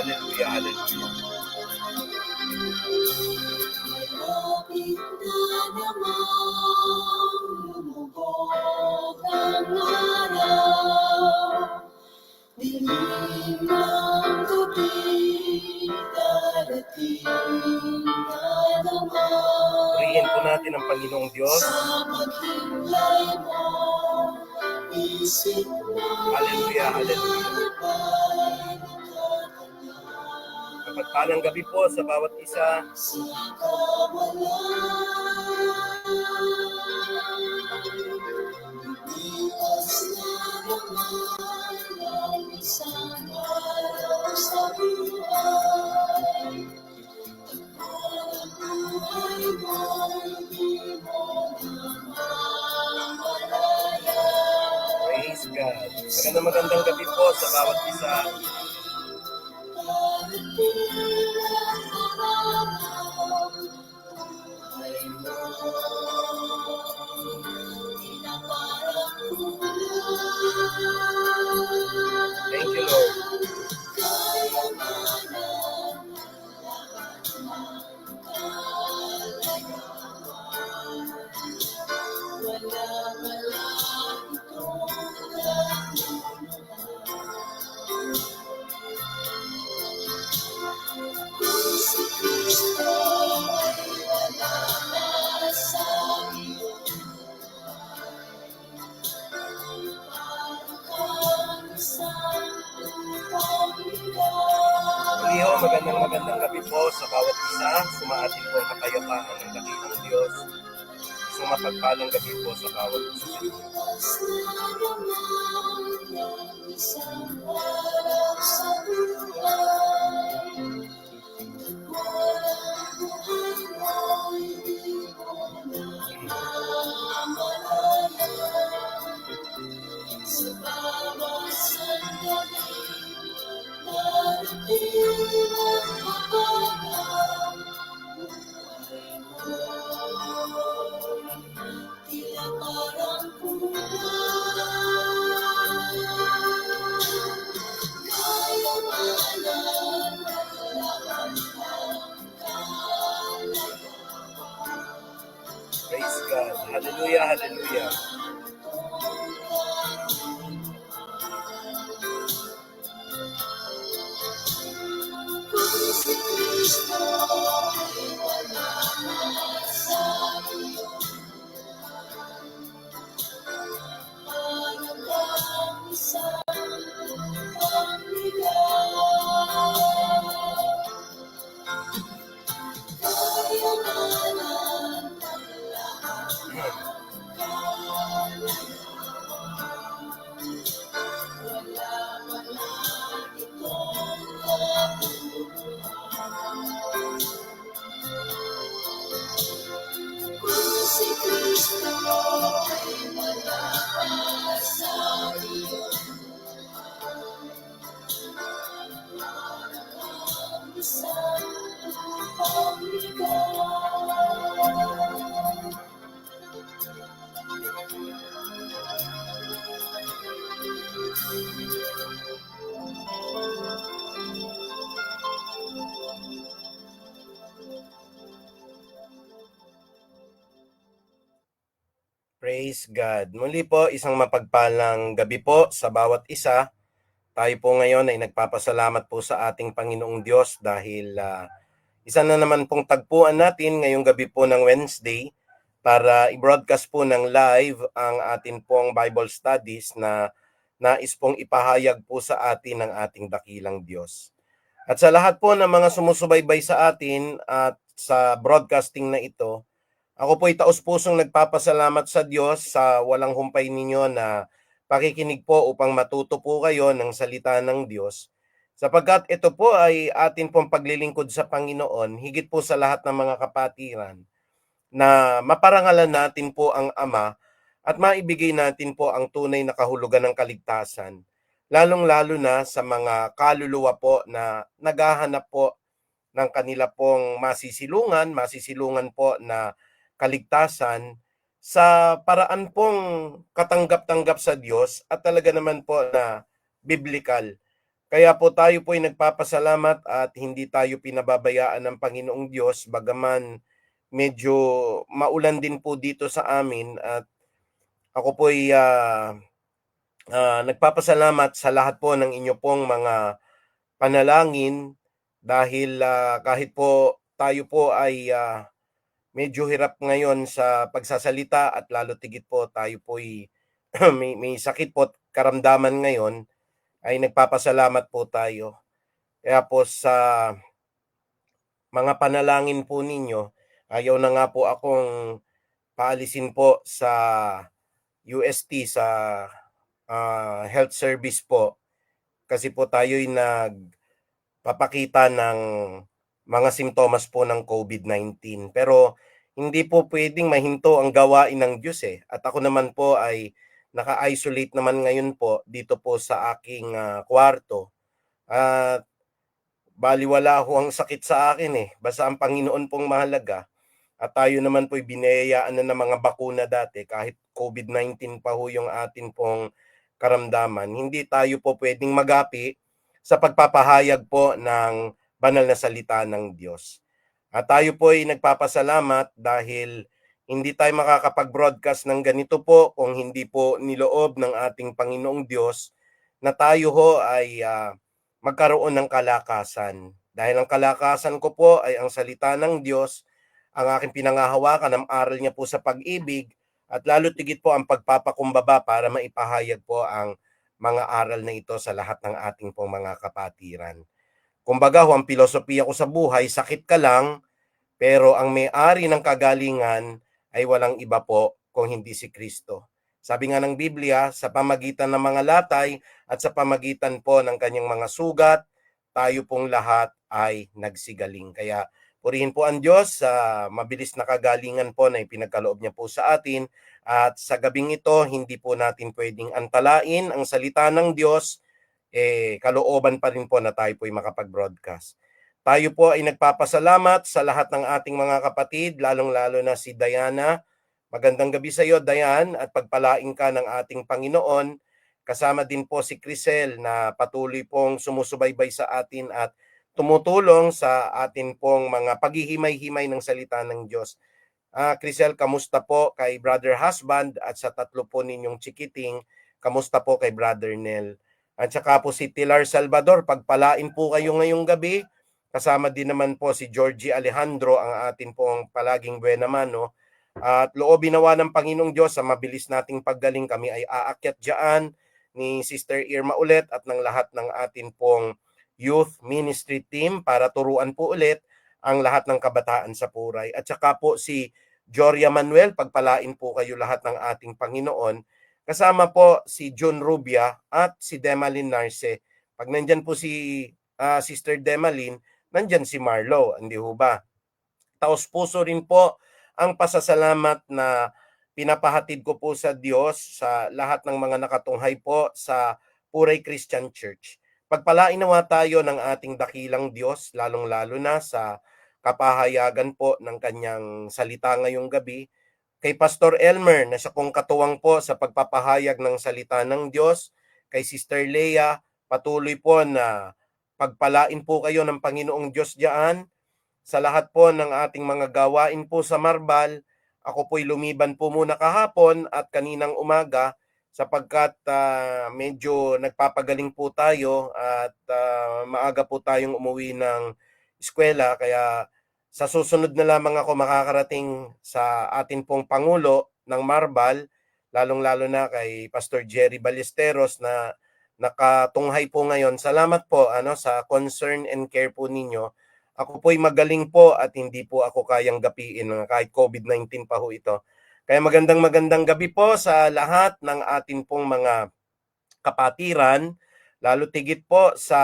Hallelujah, hallelujah. Kapit na namang lumubog ang araw, dilim ng gabi, darating na naman. Purihin po natin ang Panginoong Diyos. Sa paghinlay mo, isip mo, Hallelujah, hallelujah. Kapagpalang gabi po sa bawat isa. Praise God. Magandang gabi po sa bawat isa. Thank you, Lord. Muli ho, magandang gabi po sa bawat isa. Sumaatin po ang kapayapaan ng dakilang Diyos. Isang mapagpalang gabi po sa bawat isa. Praise God. Hallelujah, hallelujah. Praise God. Muli po, isang mapagpalang gabi po sa bawat isa. Tayo po ngayon ay nagpapasalamat po sa ating Panginoong Diyos dahil isa na naman pong tagpuan natin ngayong gabi po ng Wednesday para i-broadcast po ng live ang atin pong Bible studies na nais pong ipahayag po sa atin ng ating dakilang Diyos. At sa lahat po ng mga sumusubaybay sa atin at sa broadcasting na ito, ako po'y taos-pusong nagpapasalamat sa Diyos sa walang humpay ninyo na pakikinig po upang matuto po kayo ng salita ng Diyos. Sapagkat ito po ay atin pong paglilingkod sa Panginoon, higit po sa lahat ng mga kapatiran, na maparangalan natin po ang Ama at maibigay natin po ang tunay na kahulugan ng kaligtasan, lalong-lalo na sa mga kaluluwa po na naghahanap po ng kanila pong masisilungan po na kaligtasan sa paraan pong katanggap-tanggap sa Diyos at talaga naman po na biblical. Kaya po tayo po ay nagpapasalamat at hindi tayo pinababayaan ng Panginoong Diyos bagaman medyo maulan din po dito sa amin at ako po ay nagpapasalamat sa lahat po ng inyo pong mga panalangin dahil kahit po tayo po ay medyo hirap ngayon sa pagsasalita at lalo tigit po tayo po ay may sakit po at karamdaman ngayon ay nagpapasalamat po tayo. Kaya po sa mga panalangin po ninyo, ayaw na nga po akong paalisin po sa UST sa health service po kasi po tayo'y nagpapakita ng mga simptomas po ng COVID-19. Pero hindi po pwedeng mahinto ang gawain ng Diyos eh. At ako naman po ay naka-isolate naman ngayon po dito po sa aking kwarto. At baliwala ho ang sakit sa akin eh. Basta ang Panginoon pong mahalaga. At tayo naman po'y binayayaan na ng mga bakuna dati kahit COVID-19 pa ho yung atin pong karamdaman. Hindi tayo po pwedeng magapi sa pagpapahayag po ng banal na salita ng Diyos. At tayo po ay nagpapasalamat dahil hindi tayo makakapag-broadcast ng ganito po kung hindi po niloob ng ating Panginoong Diyos na tayo ho ay magkaroon ng kalakasan. Dahil ang kalakasan ko po ay ang salita ng Diyos, ang aking pinangahawakan, ang aral niya po sa pag-ibig, at lalo tigit po ang pagpapakumbaba para maipahayag po ang mga aral na ito sa lahat ng ating pong mga kapatiran. Kumbaga ho, ang filosofiya ko sa buhay, sakit ka lang, pero ang may-ari ng kagalingan ay walang iba po kung hindi si Kristo. Sabi nga ng Biblia, sa pamagitan ng mga latay at sa pamagitan po ng kanyang mga sugat, tayo pong lahat ay nagsigaling. Kaya purihin po ang Diyos sa mabilis na kagalingan po na ipinagkaloob niya po sa atin. At sa gabing ito, hindi po natin pwedeng antalain ang salita ng Diyos, kalooban pa rin po na tayo po ay makapag-broadcast. Tayo po ay nagpapasalamat sa lahat ng ating mga kapatid, lalong-lalo na si Diana. Magandang gabi sa iyo, Diane, at pagpalain ka ng ating Panginoon. Kasama din po si Crisel na patuloy pong sumusubaybay sa atin at tumutulong sa atin pong mga paghihimay-himay ng salita ng Diyos. Crisel, kamusta po kay Brother Husband at sa tatlo po ninyong chikiting? Kamusta po kay Brother Nel? At saka po si Tilar Salvador, pagpalain po kayo ngayong gabi. Kasama din naman po si Georgie Alejandro, ang atin pong palaging buena mano. At loobin nawa ng Panginoong Diyos sa mabilis nating paggaling, kami ay aakyat dyan ni Sister Irma ulit at ng lahat ng atin pong youth ministry team para turuan po ulit ang lahat ng kabataan sa Puray. At saka po si Joria Manuel, pagpalain po kayo lahat ng ating Panginoon. Kasama po si John Rubia at si Demalin Narce. Pag nandyan po si Sister Demalin, nandyan si Marlo, hindi ho ba? Taos puso rin po ang pasasalamat na pinapahatid ko po sa Diyos sa lahat ng mga nakatunghay po sa Puray Christian Church. Pagpalain nawa tayo ng ating dakilang Diyos, lalong-lalo na sa kapahayagan po ng kanyang salita ngayong gabi. Kay Pastor Elmer na siya kong katuwang po sa pagpapahayag ng salita ng Diyos. Kay Sister Leia, patuloy po na pagpalain po kayo ng Panginoong Diyos diyan. Sa lahat po ng ating mga gawain po sa Marbal, ako po'y lumiban po muna kahapon at kaninang umaga sapagkat medyo nagpapagaling po tayo at maaga po tayong umuwi ng eskwela. Kaya sa susunod na lamang ako makakarating sa atin pong Pangulo ng Marbal, lalong-lalo na kay Pastor Jerry Ballesteros na nakatunghay po ngayon. Salamat po sa concern and care po ninyo. Ako po'y magaling po at hindi po ako kayang gapiin kahit COVID-19 pa ho ito. Kaya magandang gabi po sa lahat ng atin pong mga kapatiran, lalo tigit po sa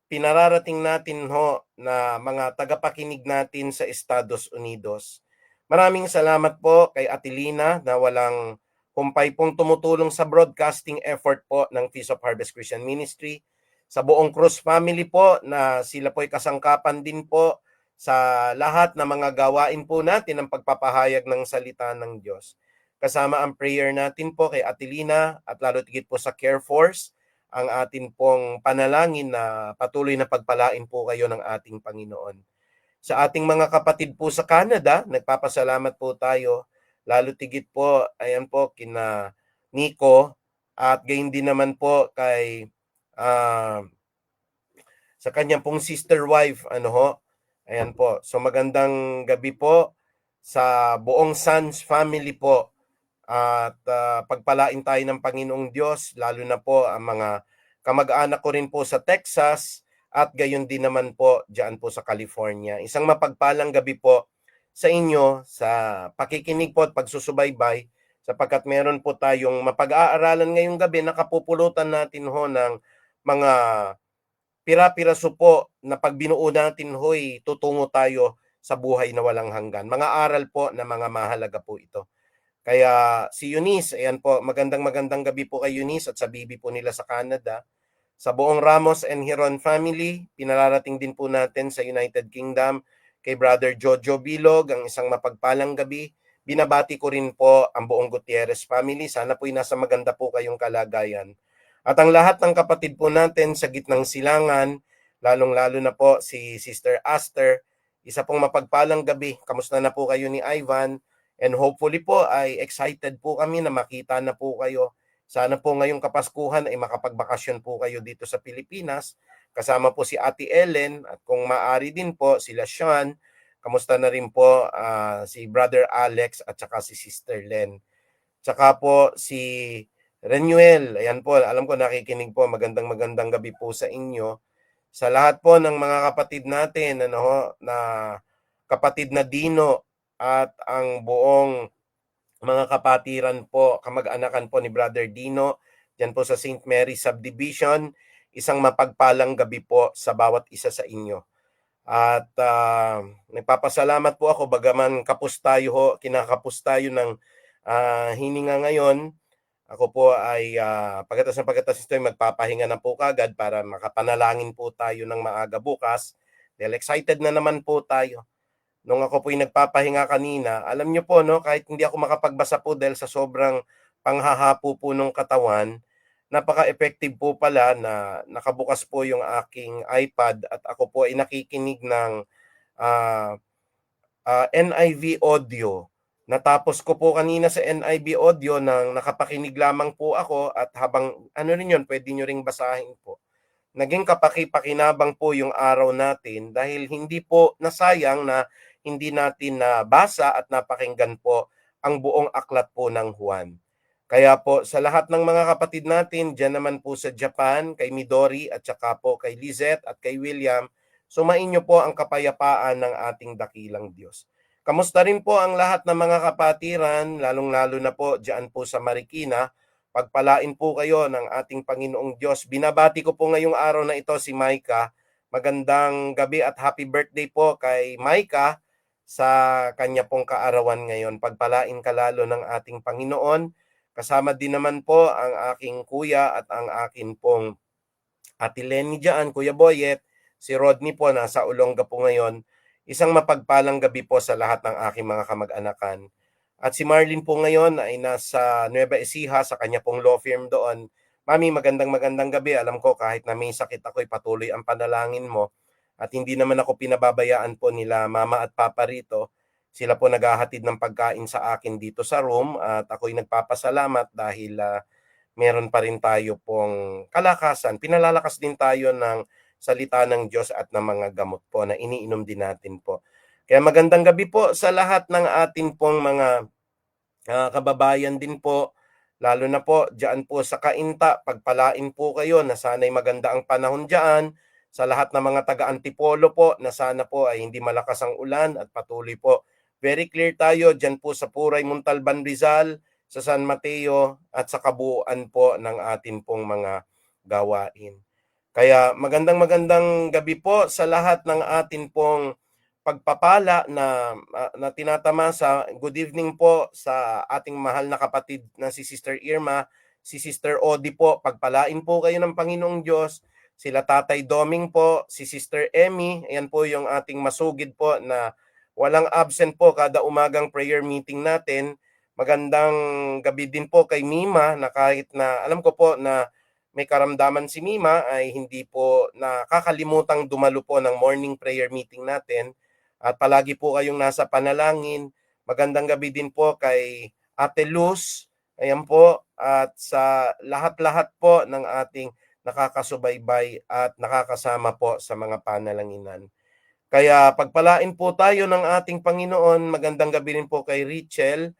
pinararating natin ho na mga tagapakinig natin sa Estados Unidos. Maraming salamat po kay Atilina na walang humpay pong tumutulong sa broadcasting effort po ng Feast of Harvest Christian Ministry. Sa buong Cruz family po na sila po'y kasangkapan din po sa lahat ng mga gawain po natin ng pagpapahayag ng salita ng Diyos. Kasama ang prayer natin po kay Atilina at lalo tigit po sa Care Force ang atin pong panalangin na patuloy na pagpalain po kayo ng ating Panginoon. Sa ating mga kapatid po sa Canada, nagpapasalamat po tayo, lalo tigit po, ayan po, kina Nico, at gayon din naman po kay ah, sa kanyang pong sister wife, ano ho. Ayan po. So magandang gabi po sa buong Sons family po. At pagpalain tayo ng Panginoong Diyos, lalo na po ang mga kamag-anak ko rin po sa Texas at gayon din naman po diyan po sa California. Isang mapagpalang gabi po sa inyo sa pakikinig po at pagsusubaybay sapagkat meron po tayong mapag-aaralan ngayong gabi na kapupulutan natin ho ng mga pira-piraso po na pag binuo natin ho'y tutungo tayo sa buhay na walang hanggan. Mga aral po na mga mahalaga po ito. Kaya si Eunice, ayan po, magandang gabi po kay Eunice at sa bibi po nila sa Canada. Sa buong Ramos and Hiron family, pinararating din po natin sa United Kingdom kay Brother Jojo Bilog, ang isang mapagpalang gabi. Binabati ko rin po ang buong Gutierrez family. Sana po'y nasa maganda po kayong kalagayan. At ang lahat ng kapatid po natin sa gitnang silangan, lalong-lalo na po si Sister Aster, isa pong mapagpalang gabi. Kamusta na po kayo ni Ivan? And hopefully po ay excited po kami na makita na po kayo. Sana po ngayong Kapaskuhan ay makapagbakasyon po kayo dito sa Pilipinas. Kasama po si Ate Ellen at kung maaari din po sila Sean. Kamusta na rin po si Brother Alex at saka si Sister Len. Tsaka po si Renuel. Ayan po, alam ko nakikinig po. Magandang gabi po sa inyo. Sa lahat po ng mga kapatid natin, na kapatid na Dino, at ang buong mga kapatiran po, kamag-anakan po ni Brother Dino, dyan po sa St. Mary Subdivision, isang mapagpalang gabi po sa bawat isa sa inyo. At nagpapasalamat po ako, bagaman kinakapos tayo ng hininga ngayon, ako po ay pagkatas ito ay magpapahinga na po kagad para makapanalangin po tayo ng maaga bukas. Dahil excited na naman po tayo. Nung ako po'y nagpapahinga kanina, alam niyo po, no, kahit hindi ako makapagbasa po dahil sa sobrang panghahapo po ng katawan, napaka-effective po pala na nakabukas po yung aking iPad at ako po ay nakikinig ng NIV audio. Natapos ko po kanina sa NIV audio nang nakapakinig lamang po ako at habang rin yun, pwede nyo ring basahin po. Naging kapaki-pakinabang po yung araw natin dahil hindi po nasayang na hindi natin nabasa at napakinggan po ang buong aklat po ng Juan. Kaya po sa lahat ng mga kapatid natin, dyan naman po sa Japan, kay Midori at saka po kay Lizette at kay William, sumain niyo po ang kapayapaan ng ating dakilang Diyos. Kamusta rin po ang lahat ng mga kapatiran, lalong-lalo na po dyan po sa Marikina. Pagpalain po kayo ng ating Panginoong Diyos. Binabati ko po ngayong araw na ito si Micah. Magandang gabi at happy birthday po kay Micah sa kanya pong kaarawan ngayon. Pagpalain ka lalo ng ating Panginoon. Kasama din naman po ang aking kuya at ang akin pong Ate Lenny dyan, Kuya Boyet, si Rodney po nasa Olonga po ngayon. Isang mapagpalang gabi po sa lahat ng aking mga kamag-anakan. At si Marlene po ngayon ay nasa Nueva Ecija sa kanya pong law firm doon. Mami, magandang gabi. Alam ko kahit na may sakit ako'y patuloy ang panalangin mo. At hindi naman ako pinababayaan po nila mama at papa rito. Sila po naghahatid ng pagkain sa akin dito sa room at ako'y nagpapasalamat dahil meron pa rin tayo pong kalakasan. Pinalalakas din tayo ng salita ng Diyos at ng mga gamot po na iniinom din natin po. Kaya magandang gabi po sa lahat ng atin pong mga kababayan din po, lalo na po dyan po sa Kainta, pagpalain po kayo na sana'y maganda ang panahon dyan. Sa lahat ng mga taga-Antipolo po, na sana po ay hindi malakas ang ulan at patuloy po. Very clear tayo dyan po sa Puray, Montalban, Rizal, sa San Mateo at sa kabuuan po ng atin pong mga gawain. Kaya magandang gabi po sa lahat ng atin pong pagpapala na tinatamasa. Good evening po sa ating mahal na kapatid na si Sister Irma, si Sister Odi po. Pagpalain po kayo ng Panginoong Diyos. Sila Tatay Doming po, si Sister Emmy. Ayan po yung ating masugid po na walang absent po kada umagang prayer meeting natin. Magandang gabi din po kay Mima na kahit na alam ko po na may karamdaman si Mima ay hindi po nakakalimutang dumalo po ng morning prayer meeting natin at palagi po kayong nasa panalangin. Magandang gabi din po kay Ate Luz, ayan po, at sa lahat-lahat po ng ating nakakasubaybay at nakakasama po sa mga panalanginan. Kaya pagpalain po tayo ng ating Panginoon. Magandang gabi rin po kay Richel.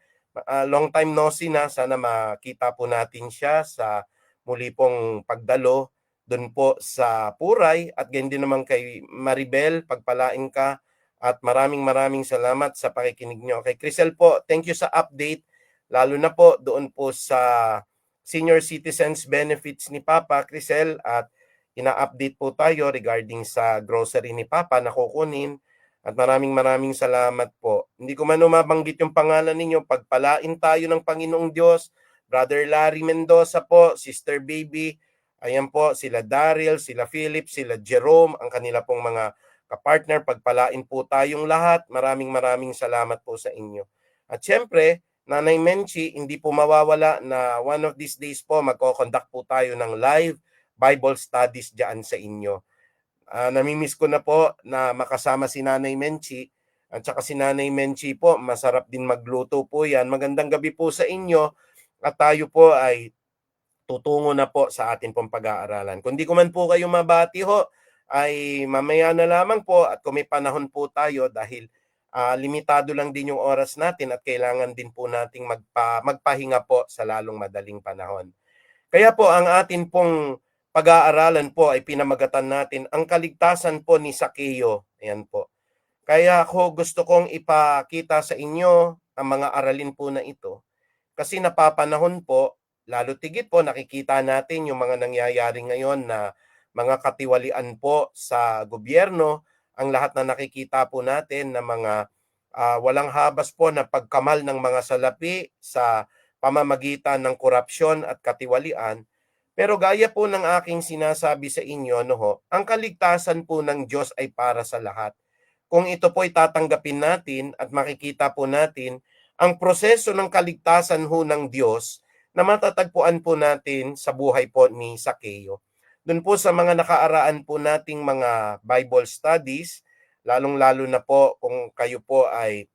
Long time no see na. Sana makita po natin siya sa muli pong pagdalo doon po sa Puray. At ganyan din naman kay Maribel. Pagpalain ka. At maraming salamat sa pakikinig nyo. Kay Crisel po, thank you sa update. Lalo na po doon po sa senior citizens benefits ni Papa Crisel at ina-update po tayo regarding sa grocery ni Papa na kukunin at maraming salamat po. Hindi ko man mabanggit yung pangalan ninyo, pagpalain tayo ng Panginoong Diyos. Brother Larry Mendoza po, Sister Baby, ayan po, sila Daryl, sila Philip, sila Jerome, ang kanila pong mga kapartner, pagpalain po tayong lahat. Maraming salamat po sa inyo. At syempre, Nanay Menchi, hindi po mawawala na one of these days po magko-conduct po tayo ng live Bible studies diyan sa inyo. Namimiss ko na po na makasama si Nanay Menchi at saka si Nanay Menchi po, masarap din magluto po yan. Magandang gabi po sa inyo at tayo po ay tutungo na po sa atin pong pag-aaralan. Kung di ko man po kayo mabati ho, ay mamaya na lamang po at kung may panahon po tayo dahil limitado lang din yung oras natin at kailangan din po nating magpahinga po sa lalong madaling panahon. Kaya po ang atin pong pag-aaralan po ay pinamagatan natin ang kaligtasan po ni Sakeo. Ayan po. Kaya ako gusto kong ipakita sa inyo ang mga aralin po na ito. Kasi napapanahon po, lalo tigit po nakikita natin yung mga nangyayari ngayon na mga katiwalian po sa gobyerno. Ang lahat na nakikita po natin na mga walang habas po na pagkamal ng mga salapi sa pamamagitan ng korupsyon at katiwalian. Pero gaya po ng aking sinasabi sa inyo, ang kaligtasan po ng Diyos ay para sa lahat. Kung ito po ay tatanggapin natin at makikita po natin ang proseso ng kaligtasan ho ng Diyos na matatagpuan po natin sa buhay po ni Sakeo. Doon po sa mga nakaaraan po nating mga Bible studies, lalong-lalo na po kung kayo po ay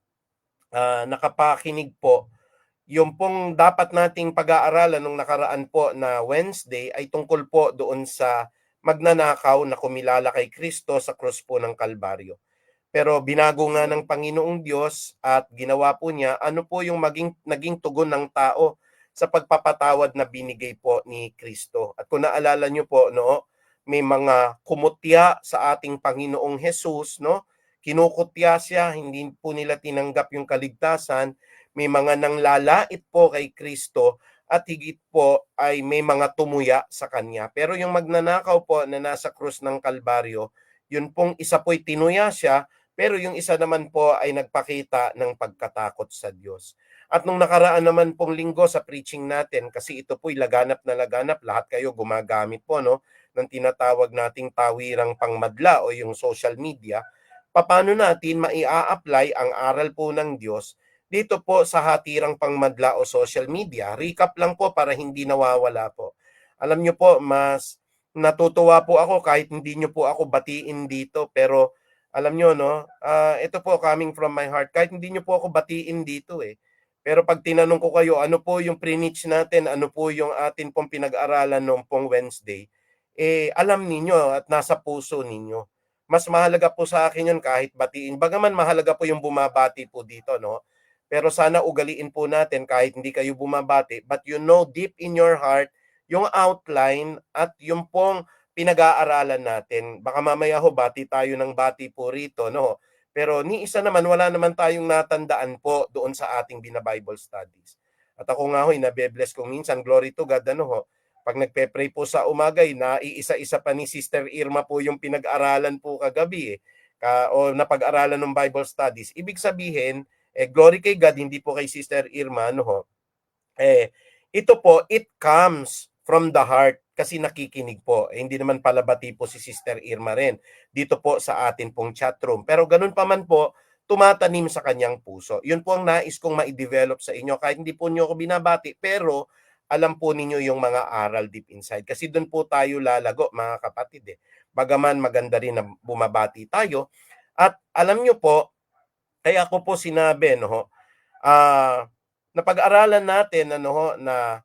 nakapakinig po, yung pong dapat nating pag-aaralan nung nakaraan po na Wednesday ay tungkol po doon sa magnanakaw na kumilala kay Kristo sa krus po ng Kalbaryo. Pero binago nga ng Panginoong Diyos at ginawa po niya ano po yung naging tugon ng tao sa pagpapatawad na binigay po ni Kristo. At kung naalala niyo po, may mga kumutya sa ating Panginoong Hesus, kinukutya siya, hindi po nila tinanggap yung kaligtasan. May mga nanglalait po kay Kristo at higit po ay may mga tumuya sa kanya. Pero yung magnanakaw po na nasa krus ng Kalbaryo, yun pong isa po'y tinuya siya, pero yung isa naman po ay nagpakita ng pagkatakot sa Diyos. At nung nakaraan naman pong linggo sa preaching natin, kasi ito po'y laganap na laganap, lahat kayo gumagamit po ng tinatawag nating tawirang pangmadla o yung social media, paano natin maia-apply ang aral po ng Diyos dito po sa hatirang pangmadla o social media. Recap lang po para hindi nawawala po. Alam nyo po, mas natutuwa po ako kahit hindi nyo po ako batiin dito. Pero alam nyo, ito po coming from my heart. Kahit hindi nyo po ako batiin dito Pero pag tinanong ko kayo, ano po yung preach natin, ano po yung atin pong pinag-aralan noong pong Wednesday, alam ninyo at nasa puso ninyo. Mas mahalaga po sa akin yun kahit batiin. Bagaman mahalaga po yung bumabati po dito, Pero sana ugaliin po natin kahit hindi kayo bumabati, but deep in your heart, yung outline at yung pong pinag-aaralan natin. Baka mamaya bati tayo ng bati po rito, Pero ni isa naman, wala naman tayong natandaan po doon sa ating Bible studies. At ako nga nabe-bless kong minsan, glory to God, pag nagpe-pray po sa umagay, naiisa-isa pa ni Sister Irma po yung pinag-aralan po kagabi o napag-aralan ng Bible studies. Ibig sabihin, glory kay God, hindi po kay Sister Irma, ito po, it comes from the heart kasi nakikinig po. Hindi naman palabati po si Sister Irma rin dito po sa atin pong chat room. Pero ganun pa man po, tumatanim sa kanyang puso. Yun po ang nais kong ma-develop sa inyo. Kahit hindi po niyo ako binabati, pero alam po ninyo yung mga aral deep inside. Kasi doon po tayo lalago, mga kapatid. Bagaman maganda rin na bumabati tayo. At alam nyo po, kaya ko po sinabi, no, napag-aralan natin na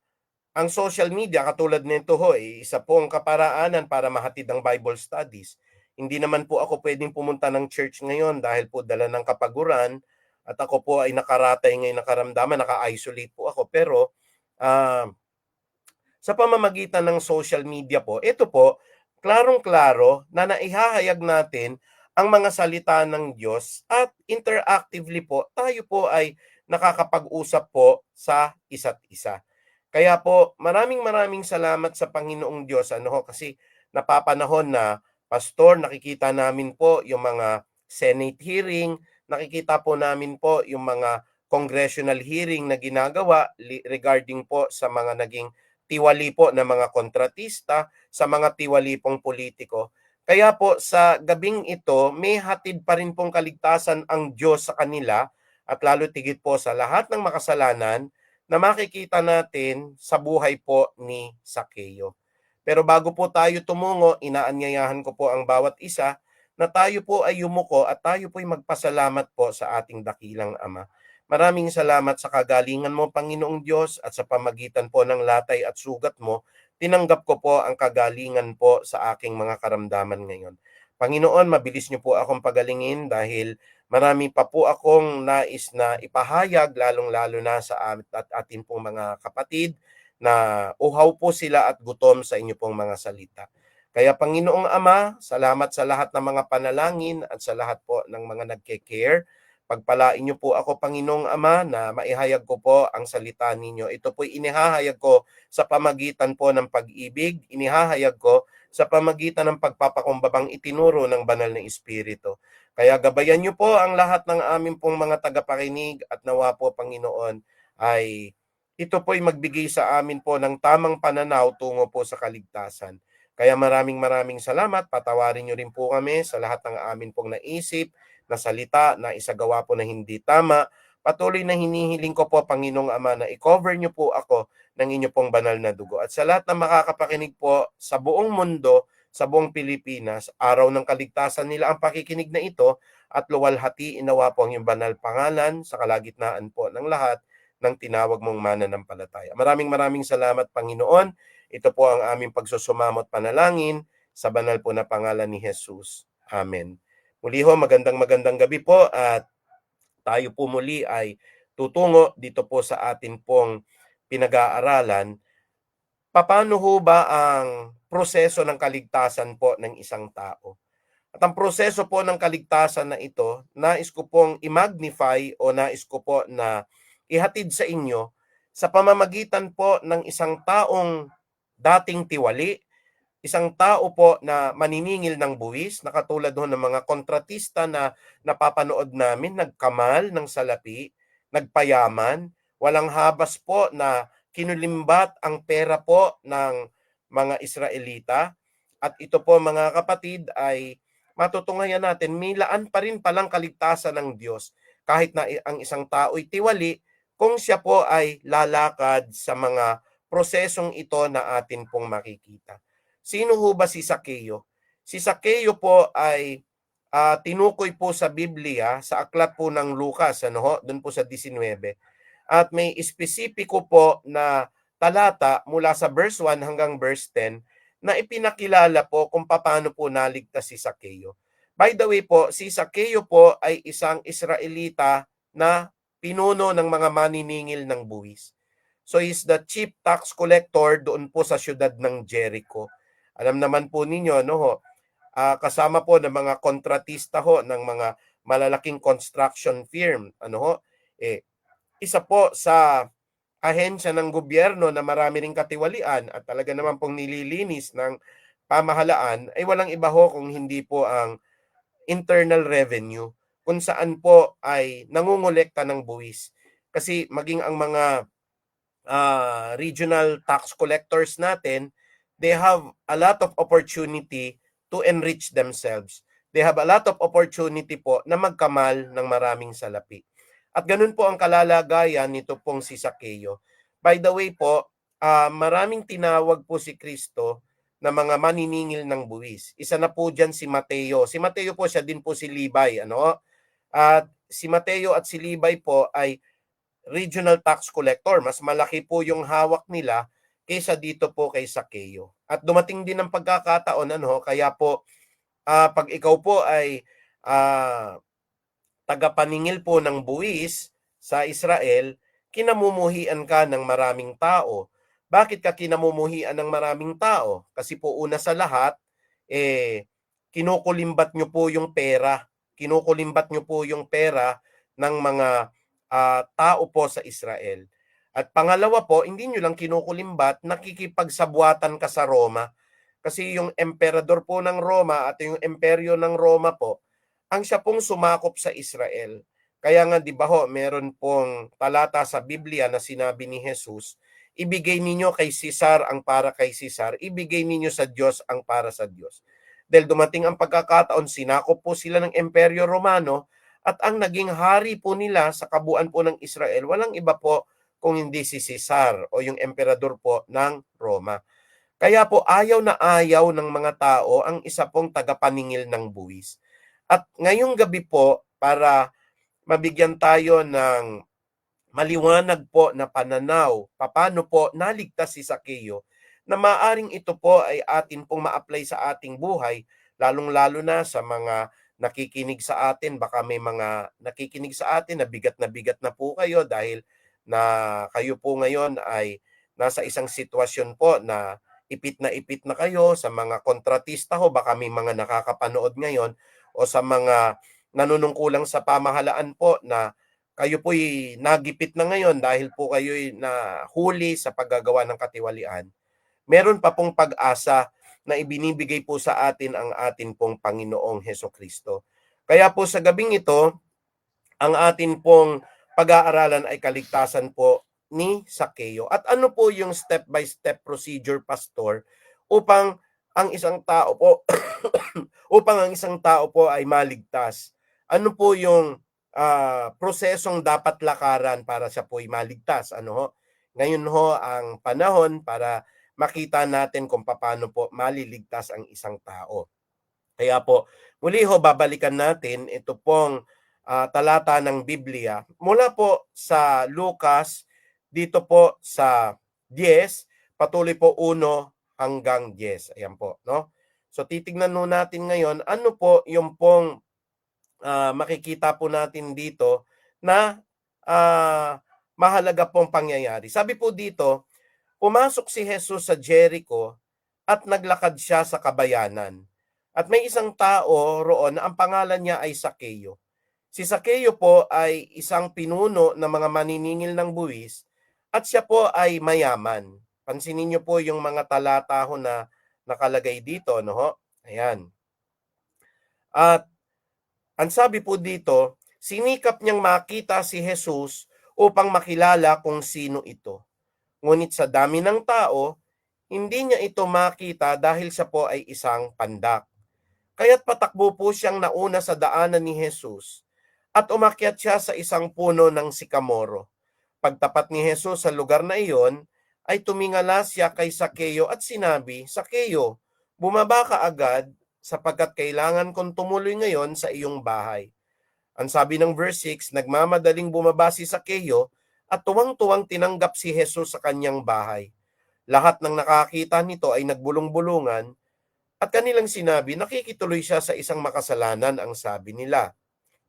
ang social media katulad nito isa po ang kaparaanan para mahatid ang Bible studies. Hindi naman po ako pwedeng pumunta ng church ngayon dahil po dala ng kapaguran at ako po ay nakaratay ngayon ng karamdaman, naka-isolate po ako. Pero sa pamamagitan ng social media po, ito po, klarong-klaro na naihahayag natin ang mga salita ng Diyos at interactively po, tayo po ay nakakapag-usap po sa isa't isa. Kaya po, maraming salamat sa Panginoong Diyos kasi napapanahon na pastor, nakikita namin po yung mga Senate hearing, nakikita po namin po yung mga congressional hearing na ginagawa regarding po sa mga naging tiwali po ng mga kontratista, sa mga tiwali pong politiko. Kaya po sa gabing ito, may hatid pa rin pong kaligtasan ang Diyos sa kanila at lalo tigit po sa lahat ng makasalanan na makikita natin sa buhay po ni Sakeo. Pero bago po tayo tumungo, inaanyayahan ko po ang bawat isa na tayo po ay yumuko at tayo po ay magpasalamat po sa ating dakilang Ama. Maraming salamat sa kagalingan mo, Panginoong Diyos, at sa pamagitan po ng latay at sugat mo, tinanggap ko po ang kagalingan po sa aking mga karamdaman ngayon. Panginoon, mabilis niyo po akong pagalingin dahil marami pa po akong nais na ipahayag, lalong-lalo na sa atin pong mga kapatid, na uhaw po sila at gutom sa inyo pong mga salita. Kaya Panginoong Ama, salamat sa lahat ng mga panalangin at sa lahat po ng mga nagke-care. Pagpalain niyo po ako, Panginoong Ama, na maihayag ko po ang salita ninyo. Ito po'y inihahayag ko sa pamagitan po ng pag-ibig, inihahayag ko sa pamagitan ng pagpapakumbabang itinuro ng banal na Espiritu. Kaya gabayan niyo po ang lahat ng aming pong mga tagapakinig at nawa po, Panginoon, ay ito po'y magbigay sa amin po ng tamang pananaw tungo po sa kaligtasan. Kaya maraming salamat. Patawarin niyo rin po kami sa lahat ng amin pong naisip, na salita, na isagawa po na hindi tama. Patuloy na hinihiling ko po, Panginoong Ama, na i-cover niyo po ako ng inyo pong banal na dugo. At sa lahat ng makakapakinig po sa buong mundo, sa buong Pilipinas, araw ng kaligtasan nila ang pakikinig na ito at luwalhati inawa po ang iyong banal pangalan sa kalagitnaan po ng lahat ng tinawag mong mananampalataya. Maraming salamat, Panginoon. Ito po ang aming pagsusumamot panalangin sa banal po na pangalan ni Jesus. Amen. Muli ho, magandang gabi po at tayo po muli ay tutungo dito po sa atin pong pinag-aaralan. Paano ho ba ang proseso ng kaligtasan po ng isang tao? At ang proseso po ng kaligtasan na ito, nais ko pong i-magnify o nais ko po na ihatid sa inyo sa pamamagitan po ng isang taong dating tiwali, isang tao po na maniningil ng buwis, na katulad ho ng mga kontratista na napapanood namin, nagkamal ng salapi, nagpayaman, walang habas po na kinulimbat ang pera po ng mga Israelita. At ito po, mga kapatid, ay matutunghayan natin, may laan pa rin palang kaligtasan ng Diyos kahit na ang isang tao'y tiwali kung siya po ay lalakad sa mga prosesong ito na atin pong makikita. Sino ho ba si Sakeo? Si Sakeo po ay tinukoy po sa Biblia, sa aklat po ng Lucas, doon po sa 19. At may espesipiko po na talata mula sa verse 1 hanggang verse 10 na ipinakilala po kung paano po naligtas si Sakeo. By the way po, si Sakeo po ay isang Israelita na pinuno ng mga maniningil ng buwis. So he's the chief tax collector doon po sa siyudad ng Jericho. Alam naman po ninyo, kasama po ng mga kontratista ho ng mga malalaking construction firm, isa po sa ahensya ng gobyerno na marami ring katiwalian at talaga naman pong nililinis ng pamahalaan ay walang iba ho kung hindi po ang Internal Revenue, kung saan po ay nangungulekta ng buwis. Kasi maging ang mga regional tax collectors natin, they have a lot of opportunity to enrich themselves. They have a lot of opportunity po na magkamal ng maraming salapi. At ganun po ang kalalagayan nito pong si Sakeo. By the way po, maraming tinawag po si Kristo na mga maniningil ng buwis. Isa na po diyan si Mateo. Si Mateo po, siya din po si Levi, ano? At si Mateo at si Levi po ay regional tax collector. Mas malaki po yung hawak nila kaysa dito po kay Sakeo. At dumating din ang pagkakataon, ano, kaya po pag ikaw po ay tagapaningil po ng buwis sa Israel, kinamumuhian ka ng maraming tao. Bakit ka kinamumuhian ng maraming tao? Kasi po una sa lahat, kinukulimbat nyo po yung pera. Kinukulimbat nyo po yung pera ng mga tao po sa Israel. At pangalawa po, hindi nyo lang kinukulimbat, nakikipagsabuatan ka sa Roma. Kasi yung emperador po ng Roma at yung imperyo ng Roma po, ang siya pong sumakop sa Israel. Kaya nga 'di ba ho, meron pong talata sa Biblia na sinabi ni Jesus, ibigay ninyo kay Caesar ang para kay Caesar, ibigay ninyo sa Diyos ang para sa Diyos. Dahil dumating ang pagkakataon, sinakop po sila ng Imperyo Romano at ang naging hari po nila sa kabuuan po ng Israel, walang iba po kung hindi si Caesar o yung emperador po ng Roma. Kaya po ayaw na ayaw ng mga tao ang isa pong tagapaningil ng buwis. At ngayong gabi po, para mabigyan tayo ng maliwanag po na pananaw, paano po naligtas si Sakeo, na maaring ito po ay atin pong ma-apply sa ating buhay, lalong-lalo na sa mga nakikinig sa atin. Baka may mga nakikinig sa atin na bigat na po kayo dahil na kayo po ngayon ay nasa isang sitwasyon po na ipit na kayo sa mga kontratista ho, baka may mga nakakapanood ngayon o sa mga nanunungkulang sa pamahalaan po na kayo po'y nagipit na ngayon dahil po kayo'y nahuli sa paggagawa ng katiwalian. Meron pa pong pag-asa na ibinibigay po sa atin ang atin pong Panginoong Hesukristo. Kaya po sa gabing ito, ang atin pong pag-aaralan ay kaligtasan po ni Sakeo. At ano po yung step-by-step procedure, Pastor, upang ang isang tao po ay maligtas? Ano po yung prosesong dapat lakaran para siya po ay maligtas? Ano ho? Ngayon ho ang panahon para makita natin kung paano po maliligtas ang isang tao. Kaya po, muli ho babalikan natin ito pong talata ng Biblia mula po sa Lucas dito po sa 10, patuloy po 1 hanggang 10. Ayan po, no? So titignan nun natin ngayon ano po yung pong makikita po natin dito na mahalaga pong pangyayari. Sabi po dito, pumasok si Jesus sa Jericho at naglakad siya sa kabayanan. At may isang tao roon na ang pangalan niya ay Sakeo. Si Sakeo po ay isang pinuno ng mga maniningil ng buwis at siya po ay mayaman. Pansinin niyo po yung mga talata ho na nakalagay dito, no ho? Ayan. At ang sabi po dito, sinikap niyang makita si Jesus upang makilala kung sino ito. Ngunit sa dami ng tao, hindi niya ito makita dahil siya po ay isang pandak. Kaya't patakbo po siyang nauna sa daanan ni Jesus at umakyat siya sa isang puno ng sikamoro. Pagtapat ni Jesus sa lugar na iyon, ay tumingala siya kay Sakeo at sinabi, Sakeo, bumaba ka agad sapagkat kailangan kong tumuloy ngayon sa iyong bahay. Ang sabi ng verse 6, nagmamadaling bumaba si Sakeo at tuwang-tuwang tinanggap si Jesus sa kanyang bahay. Lahat ng nakakita nito ay nagbulong-bulungan at kanilang sinabi, nakikituloy siya sa isang makasalanan, ang sabi nila.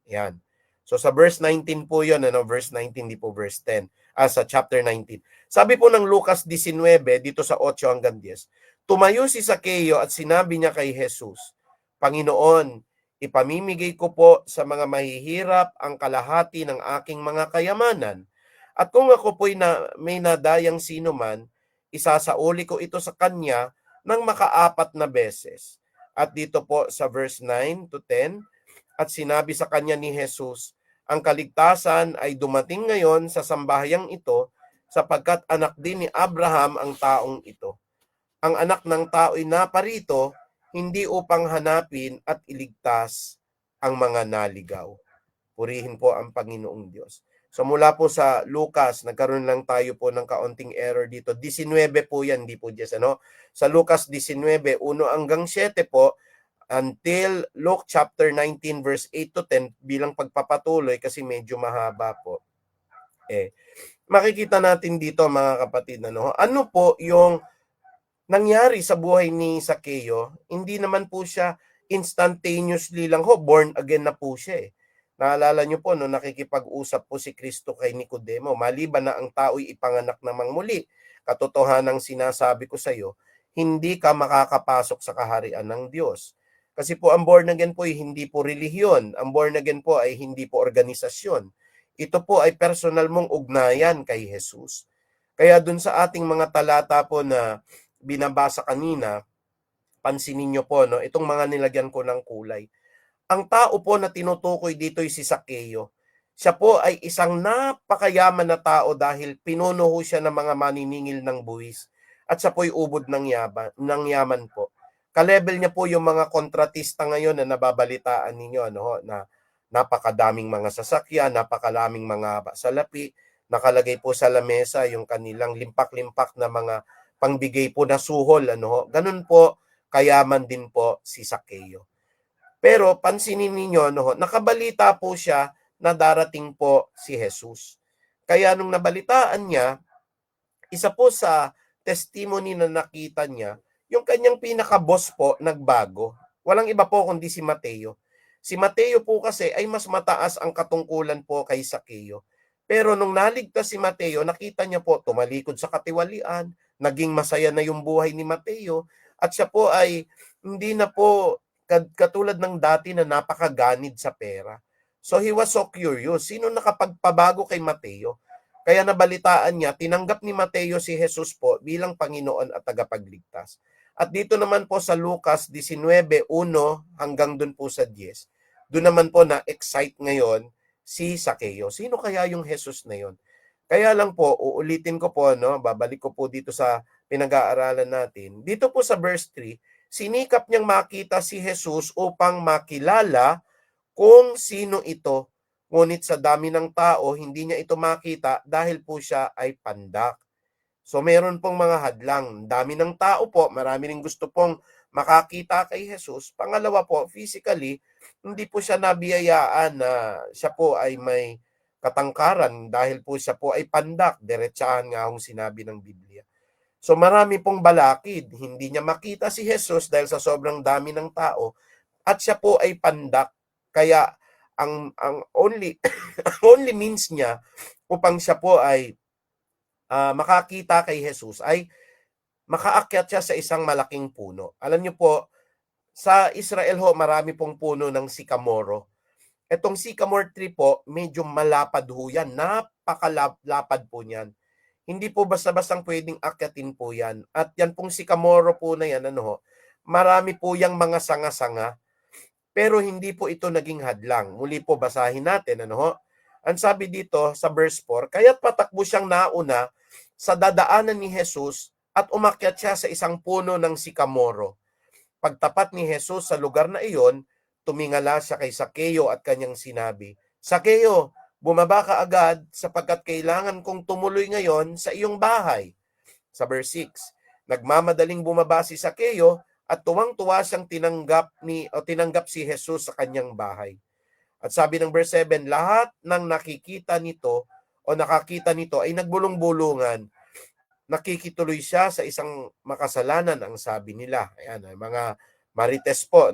Yan. So sa verse 19 po yun, verse 19, di po verse 10, sa chapter 19. Sabi po ng Lucas 19, dito sa 8 hanggang 10, tumayo si Sakeo at sinabi niya kay Jesus, Panginoon, ipamimigay ko po sa mga mahihirap ang kalahati ng aking mga kayamanan. At kung ako po'y may nadayang sino man, isasauli ko ito sa kanya ng maka-4 na beses. At dito po sa verse 9 to 10, at sinabi sa kanya ni Jesus, ang kaligtasan ay dumating ngayon sa sambahayang ito sapagkat anak din ni Abraham ang taong ito. Ang anak ng tao ay naparito hindi upang hanapin at iligtas ang mga naligaw. Purihin po ang Panginoong Diyos. So mula po sa Lucas, nagkaroon lang tayo po ng kaunting error dito. 19 po yan, hindi po 10. Ano? Sa Lucas 19, 1 hanggang 7 po, until Luke chapter 19 verse 8 to 10 bilang pagpapatuloy kasi medyo mahaba po. Makikita natin dito mga kapatid, ano po yung nangyari sa buhay ni Zaccheo. Hindi naman po siya instantaneously lang born again na po siya. Naalala niyo po nakikipag-usap po si Kristo kay Nicodemo, maliban na ang tao'y ipanganak namang muli, katotohanang sinasabi ko sa iyo, hindi ka makakapasok sa kaharian ng Diyos. Kasi po ang born again po ay hindi po relihiyon, ang born again po ay hindi po organisasyon. Ito po ay personal mong ugnayan kay Jesus. Kaya dun sa ating mga talata po na binabasa kanina, pansinin niyo po, itong mga nilagyan ko ng kulay. Ang tao po na tinutukoy dito ay si Zaccheo. Siya po ay isang napakayaman na tao dahil pinuno ho siya ng mga maniningil ng buwis at siya po'y ubod ng yaman po. Ka-level niya po yung mga kontratista ngayon na nababalitaan ninyo, na napakadaming mga sasakyan, napakalaming mga salapi, nakalagay po sa lamesa yung kanilang limpak-limpak na mga pangbigay po na suhol, ganun po kayaman din po si Zaccheo. Pero pansinin ninyo, nakabalita po siya na darating po si Jesus. Kaya nung nabalitaan niya, isa po sa testimony na nakita niya, yung kanyang pinaka-boss po nagbago. Walang iba po kundi si Mateo. Si Mateo po kasi ay mas mataas ang katungkulan po kay Zaccheo. Pero nung naligtas si Mateo, nakita niya po tumalikod sa katiwalian, naging masaya na yung buhay ni Mateo, at siya po ay hindi na po katulad ng dati na napakaganid sa pera. So he was so curious, sino nakapagpabago kay Mateo? Kaya nabalitaan niya, tinanggap ni Mateo si Jesus po bilang Panginoon at tagapagligtas. At dito naman po sa Lucas 19:1 hanggang dun po sa 10, doon naman po na-excite ngayon si Zaccheo. Sino kaya yung Jesus na yon? Kaya lang po, uulitin ko po, babalik ko po dito sa pinag-aaralan natin. Dito po sa verse 3, sinikap niyang makita si Jesus upang makilala kung sino ito. Ngunit sa dami ng tao, hindi niya ito makita dahil po siya ay pandak. So meron pong mga hadlang. Dami ng tao po, marami ring gusto pong makakita kay Jesus. Pangalawa po, physically, hindi po siya nabiyayaan na siya po ay may katangkaran dahil po siya po ay pandak. Diretsahan nga hong sinabi ng Biblia. So marami pong balakid. Hindi niya makita si Jesus dahil sa sobrang dami ng tao at siya po ay pandak. Kaya ang only only means niya upang siya po ay makakita kay Jesus ay makaakyat siya sa isang malaking puno. Alam niyo po, sa Israel marami pong puno ng sikamoro. Etong sycamore tree po, medyo malapad ho yan. Napakalapad po niyan. Hindi po basta-bastang pwedeng akyatin po yan. At yan pong sycamore po na yan, marami po yang mga sanga-sanga. Pero hindi po ito naging hadlang. Muli po basahin natin, Ang sabi dito sa verse 4, kaya't patakbo siyang nauna sa dadaanan ni Jesus at umakyat siya sa isang puno ng sikamoro. Pagtapat ni Jesus sa lugar na iyon, tumingala siya kay Zaccheo at kanyang sinabi, Zaccheo, bumaba ka agad sapagkat kailangan kong tumuloy ngayon sa iyong bahay. Sa verse 6, nagmamadaling bumaba si Zaccheo at tuwang-tuwa siyang tinanggap si Jesus sa kanyang bahay. At sabi ng verse 7, lahat ng nakakita nito ay nagbulong-bulungan. Nakikituloy siya sa isang makasalanan ang sabi nila. Ayan, mga marites po,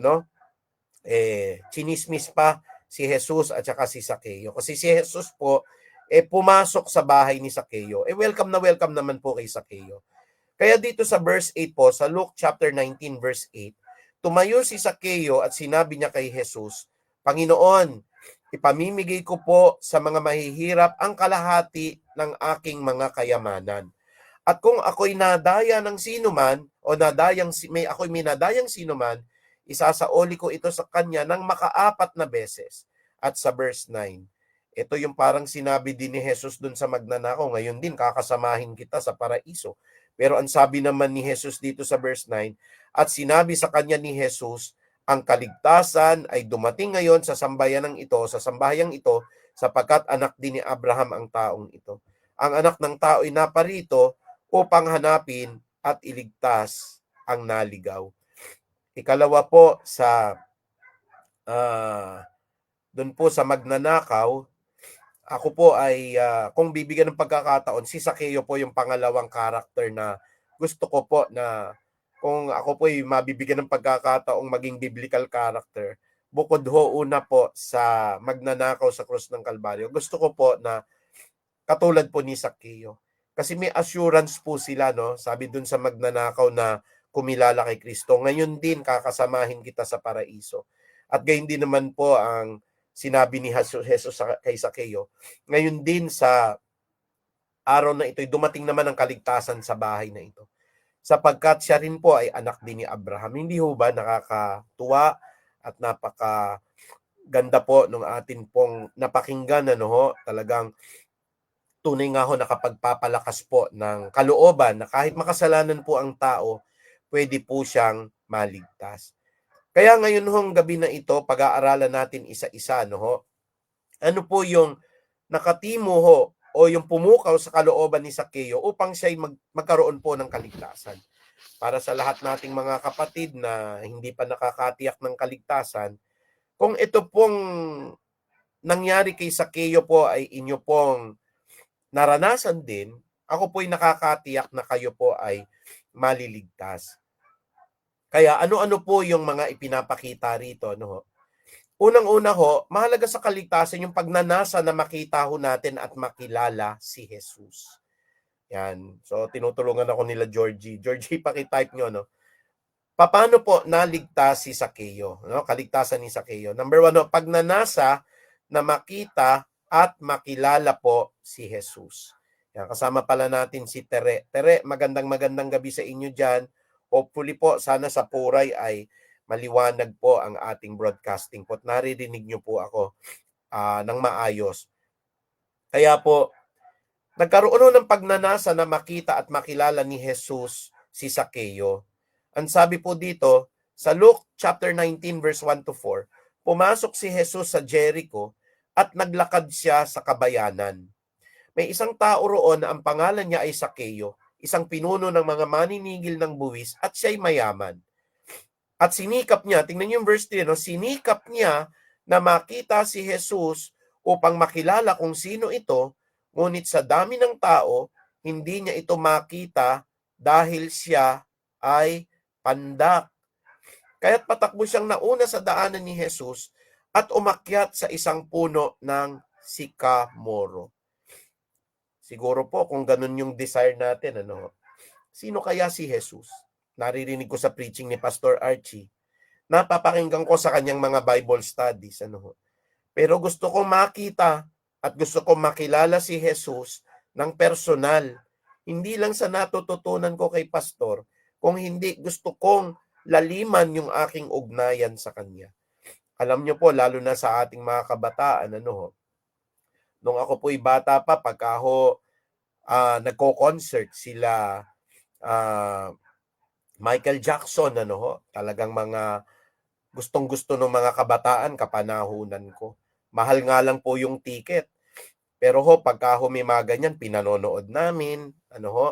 chinismis pa si Jesus at saka si Zaccheo. Kasi si Jesus po, pumasok sa bahay ni Zaccheo. Welcome na welcome naman po kay Zaccheo. Kaya dito sa verse 8 po, sa Luke chapter 19 verse 8, tumayo si Zaccheo at sinabi niya kay Jesus, Panginoon, ipamimigay ko po sa mga mahihirap ang kalahati ng aking mga kayamanan. At kung ako'y nadaya ng sinuman o ako'y minadayang sinuman, isasaoli ko ito sa kanya ng maka-4 na beses. At sa verse 9, ito yung parang sinabi din ni Jesus dun sa magnanakaw, ngayon din kakasamahin kita sa paraiso. Pero ang sabi naman ni Jesus dito sa verse 9, at sinabi sa kanya ni Jesus, ang kaligtasan ay dumating ngayon sa sambayanang ito, sa sambahayang ito, sapagkat anak din ni Abraham ang taong ito. Ang anak ng tao ay naparito upang hanapin at iligtas ang naligaw. Ikalawa po sa doon po sa magnanakaw, ako po ay kung bibigyan ng pagkakataon, si Sakeo po yung pangalawang karakter na gusto ko po na kung ako po ay mabibigyan ng pagkakataong maging biblical character, bukod ho una po sa magnanakaw sa krus ng Kalbaryo, gusto ko po na katulad po ni Sakeo. Kasi may assurance po sila, no? Sabi dun sa magnanakaw na kumilala kay Kristo, ngayon din kakasamahin kita sa paraiso. At gayon din naman po ang sinabi ni Jesus kay Sakeo, ngayon din sa araw na ito, dumating naman ang kaligtasan sa bahay na ito. Sapagkat siya rin po ay anak din ni Abraham. Hindi ho ba nakakatuwa at napakaganda po nung atin pong napakinggan, ano ho, talagang tunay nga ho nakapagpapalakas po ng kalooban na kahit makasalanan po ang tao, pwede po siyang maligtas. Kaya ngayon hong gabi na ito, pag-aaralan natin isa-isa, no ho? Ano po yung nakatimo ho o yung pumukaw sa kalooban ni Sakeo upang siya ay magkaroon po ng kaligtasan. Para sa lahat nating mga kapatid na hindi pa nakakatiyak ng kaligtasan, kung ito pong nangyari kay Sakeo po ay inyo pong naranasan din, ako po'y nakakatiyak na kayo po ay maliligtas. Kaya ano-ano po yung mga ipinapakita rito, no? Unang-una ho, mahalaga sa kaligtasan yung pagnanasa na makita ho natin at makilala si Jesus. Yan. So tinutulungan ako nila Georgie. Georgie, paki-type nyo, no? Paano po naligtas si Sakeo, no? Kaligtasan ni Sakeo. Number 1, no, pagnanasa na makita at makilala po si Jesus. Yan, kasama pala natin si Tere. Tere, magandang gabi sa inyo dyan. Hopefully po, sana sa Puray ay maliwanag po ang ating broadcasting po. Naririnig nyo po ako ng maayos. Kaya po, nagkaroon ng pagnanasa na makita at makilala ni Jesus si Sakeo. Ang sabi po dito, sa Luke chapter 19 verse 1 to 4, pumasok si Jesus sa Jericho at naglakad siya sa kabayanan. May isang tao roon na ang pangalan niya ay Sakeo, isang pinuno ng mga maniningil ng buwis at siya'y mayaman. At sinikap niya, tingnan niyo yung verse 3, no? Sinikap niya na makita si Jesus upang makilala kung sino ito, ngunit sa dami ng tao, hindi niya ito makita dahil siya ay pandak. Kaya't patakbo siyang nauna sa daanan ni Jesus at umakyat sa isang puno ng sikamoro. Siguro po kung ganun yung desire natin, ano, sino kaya si Jesus? Naririnig ko sa preaching ni Pastor Archie. Napapakinggan ko sa kanyang mga Bible studies, ano. Pero gusto kong makita at gusto kong makilala si Jesus ng personal. Hindi lang sa natututunan ko kay Pastor, kung hindi gusto kong laliman yung aking ugnayan sa kanya. Alam niyo po, lalo na sa ating mga kabataan, ano, nung ako po'y bata pa, pagka ho nagko-concert sila Michael Jackson, ano ho, talagang mga gustong-gusto ng mga kabataan kapanahunan ko. Mahal nga lang po yung ticket. Pero ho, pagka ho may mga ganyan, pinanonood namin, ano ho,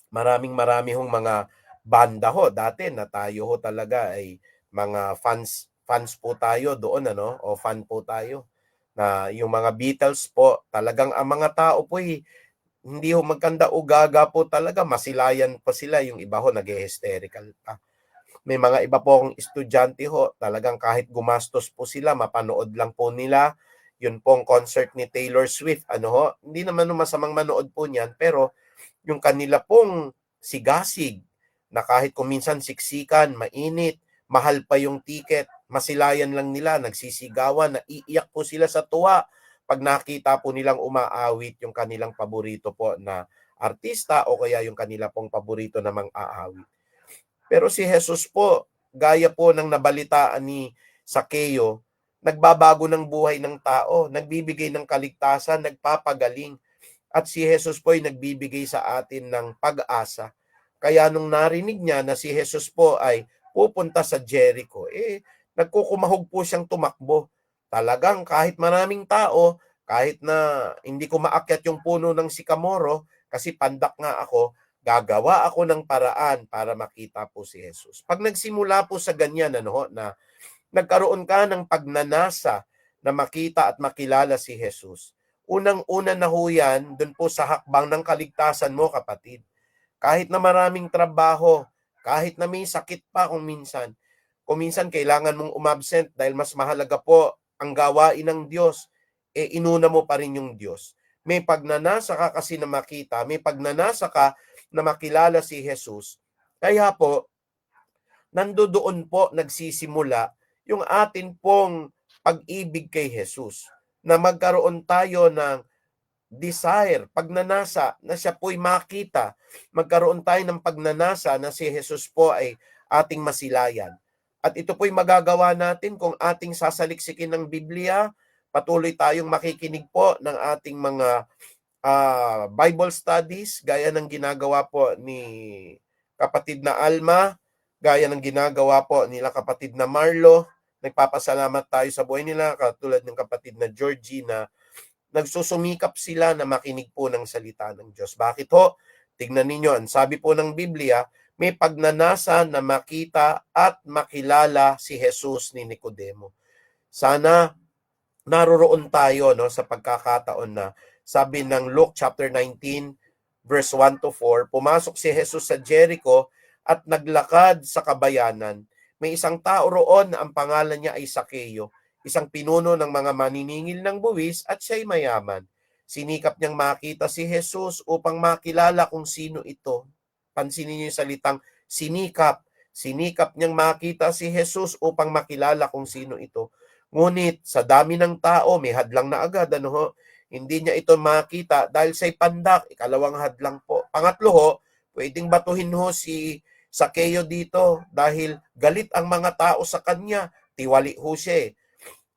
marami hong mga banda ho, dati na tayo ho talaga ay mga fans po tayo doon, ano, o fan po tayo. Na yung mga Beatles po, talagang ang mga tao po hindi ho magkanda o gaga po talaga, masilayan pa sila, yung iba ho nag-hysterical pa. May mga iba po akong estudyante ho, talagang kahit gumastos po sila, mapanood lang po nila yun pong concert ni Taylor Swift, ano ho, hindi naman masamang manood po niyan, pero yung kanila pong sigasig, na kahit kung minsan siksikan, mainit, mahal pa yung ticket, masilayan lang nila, nagsisigawan, naiiyak po sila sa tuwa pag nakita po nilang umaawit yung kanilang paborito po na artista o kaya yung kanila pong paborito namang aawit. Pero si Jesus po, gaya po ng nabalitaan ni Sakeo, nagbabago ng buhay ng tao, nagbibigay ng kaligtasan, nagpapagaling. At si Jesus po ay nagbibigay sa atin ng pag-asa. Kaya nung narinig niya na si Jesus po ay pupunta sa Jericho. Nagkukumahog po siyang tumakbo. Talagang kahit maraming tao, kahit na hindi ko maakyat yung puno ng sikamoro, kasi pandak nga ako, gagawa ako ng paraan para makita po si Jesus. Pag nagsimula po sa ganyan, na nagkaroon ka ng pagnanasa na makita at makilala si Jesus, unang-una na ho yan, dun po sa hakbang ng kaligtasan mo, kapatid. Kahit na maraming trabaho, kahit na may sakit pa kung minsan kailangan mong umabsent dahil mas mahalaga po ang gawain ng Diyos, inuna mo pa rin yung Diyos. May pagnanasa ka kasi na makita, may pagnanasa ka na makilala si Jesus. Kaya po, nandoon po nagsisimula yung atin pong pag-ibig kay Jesus, na magkaroon tayo ng desire, pagnanasa na siya po'y makita. Magkaroon tayo ng pagnanasa na si Jesus po ay ating masilayan. At ito po'y magagawa natin kung ating sasaliksikin ng Biblia, patuloy tayong makikinig po ng ating mga Bible studies, gaya ng ginagawa po ni kapatid na Alma, gaya ng ginagawa po nila kapatid na Marlo. Nagpapasalamat tayo sa buhay nila, katulad ng kapatid na Georgie, na nagsusumikap sila na makinig po ng salita ng Diyos. Bakit ho? Tignan ninyo, ang sabi po ng Biblia, may pagnanasa na makita at makilala si Jesus ni Nicodemo. Sana naroroon tayo sa pagkakataon na sabi ng Luke chapter 19 verse 1 to 4, pumasok si Jesus sa Jericho at naglakad sa kabayanan. May isang tao roon na ang pangalan niya ay Sakeo, isang pinuno ng mga maniningil ng buwis, at siya'y mayaman. Sinikap niyang makita si Jesus upang makilala kung sino ito. Pansinin niyo yung salitang sinikap. Sinikap niyang makita si Jesus upang makilala kung sino ito. Ngunit sa dami ng tao, may hadlang na agad. Hindi niya ito makita dahil siya'y pandak. Ikalawang hadlang po. Pangatlo ho, pwedeng batuhin ho si Sakeo dito dahil galit ang mga tao sa kanya. Tiwali ho siya.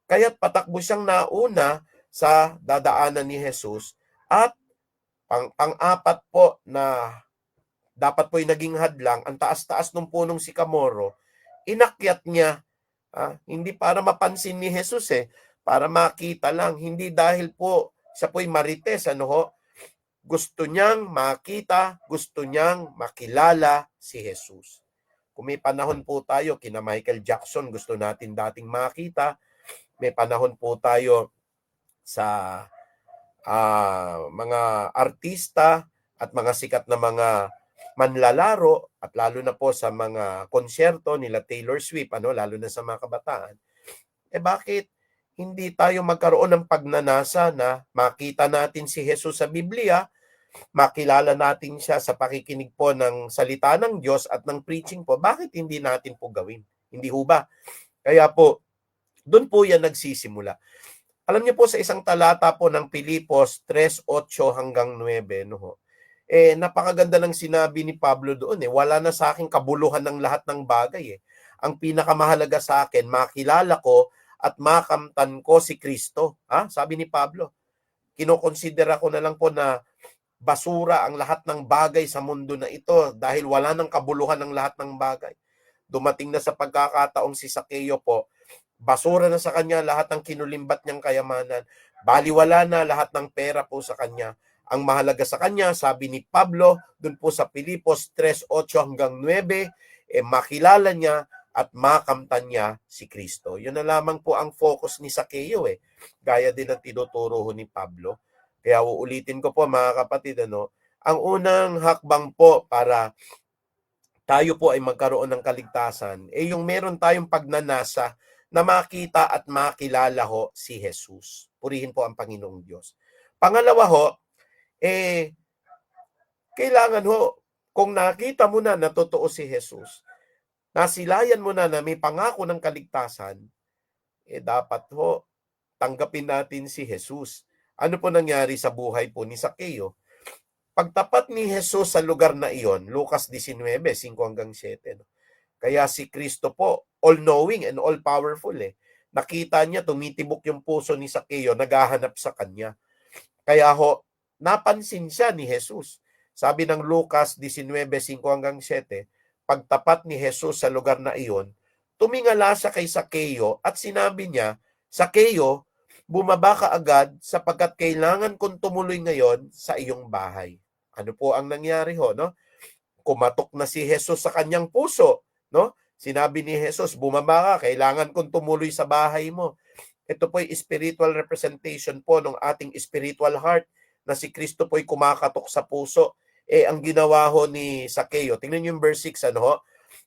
Kaya't patakbo siyang nauna sa dadaanan ni Jesus. At pang-apat po na dapat po'y naging hadlang, ang taas-taas ng punong sikamoro, inakyat niya. Hindi para mapansin ni Jesus, para makita lang. Hindi dahil po siya po'y marites, gusto niyang makita, gusto niyang makilala si Jesus. Kung may panahon po tayo, kina Michael Jackson, gusto natin dating makita. May panahon po tayo sa mga artista at mga sikat na mga manlalaro, at lalo na po sa mga konsyerto nila Taylor Swift, lalo na sa mga kabataan. Bakit hindi tayo magkaroon ng pagnanasa na makita natin si Jesus sa Biblia, makilala natin siya sa pakikinig po ng salita ng Diyos at ng preaching po? Bakit hindi natin po gawin? Hindi ho ba? Kaya po, doon po yan nagsisimula. Alam niyo po, sa isang talata po ng Pilipos 3:8 hanggang 9, napakaganda ng sinabi ni Pablo doon. Wala na sa akin kabuluhan ng lahat ng bagay. Ang pinakamahalaga sa akin, makilala ko at makamtan ko si Kristo. Sabi ni Pablo, kinokonsidera ko na lang po na basura ang lahat ng bagay sa mundo na ito dahil wala nang kabuluhan ng lahat ng bagay. Dumating na sa pagkakataong si Sakeo po, basura na sa kanya lahat ng kinulimbat niyang kayamanan. Baliwala na lahat ng pera po sa kanya. Ang mahalaga sa kanya, sabi ni Pablo, dun po sa Pilipos 3:8 hanggang 9, makilala niya at makamtan niya si Kristo. Yun na lamang po ang focus ni Sakeo. Gaya din ng tinuturo ni Pablo. Kaya uulitin ko po, mga kapatid, ang unang hakbang po para tayo po ay magkaroon ng kaligtasan, yung meron tayong pagnanasa na makita at makilala ho si Jesus. Purihin po ang Panginoong Diyos. Pangalawa ho, kailangan ho, kung nakita mo na totoo si Jesus, nasilayan mo na may pangako ng kaligtasan, dapat ho, tanggapin natin si Jesus. Ano po nangyari sa buhay po ni Sakeo? Pagtapat ni Jesus sa lugar na iyon, Lucas 19:5 hanggang 7. Kaya si Kristo po, all-knowing and all-powerful. Nakita niya, tumitibok yung puso ni Sakeo, naghahanap sa kanya. Kaya ho, napansin siya ni Jesus. Sabi ng Lucas 19:5 hanggang 7, pagtapat ni Jesus sa lugar na iyon, tumingala siya kay Sakeo at sinabi niya, Sakeo, bumaba ka agad sapagkat kailangan kong tumuloy ngayon sa iyong bahay. Ano po ang nangyari ho, no? Kumatok na si Jesus sa kanyang puso, no? Sinabi ni Jesus, bumaba ka, kailangan kong tumuloy sa bahay mo. Ito po ay spiritual representation po ng ating spiritual heart na si Kristo po ay kumakatok sa puso. Ang ginawa ho ni Sakeo, tingnan niyo yung verse 6, ano ho?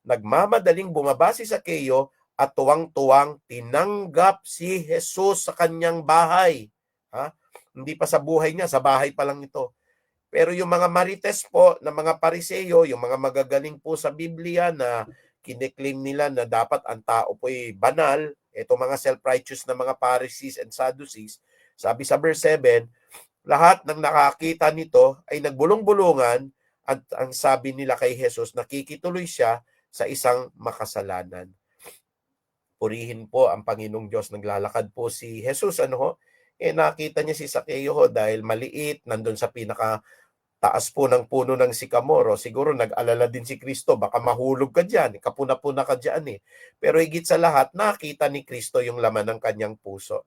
Nagmamadaling bumaba si Sakeo at tuwang-tuwang tinanggap si Jesus sa kanyang bahay. Ha? Hindi pa sa buhay niya, sa bahay pa lang ito. Pero yung mga marites po na mga pariseyo, yung mga magagaling po sa Biblia na kiniklaim nila na dapat ang tao po ay banal, ito mga self-righteous na mga Pharisees and Sadducees, sabi sa verse 7, lahat ng nakakita nito ay nagbulong-bulungan at ang sabi nila kay Jesus, nakikituloy siya sa isang makasalanan. Purihin po ang Panginoong Diyos. Naglalakad po si Jesus, ano ho? Nakita niya si Sakeo ho dahil maliit, nandun sa taas po ng puno ng sikamoro, siguro nag-alala din si Kristo, baka mahulog ka dyan, kapuna-puna ka dyan eh. Pero higit sa lahat, nakita ni Kristo yung laman ng kanyang puso,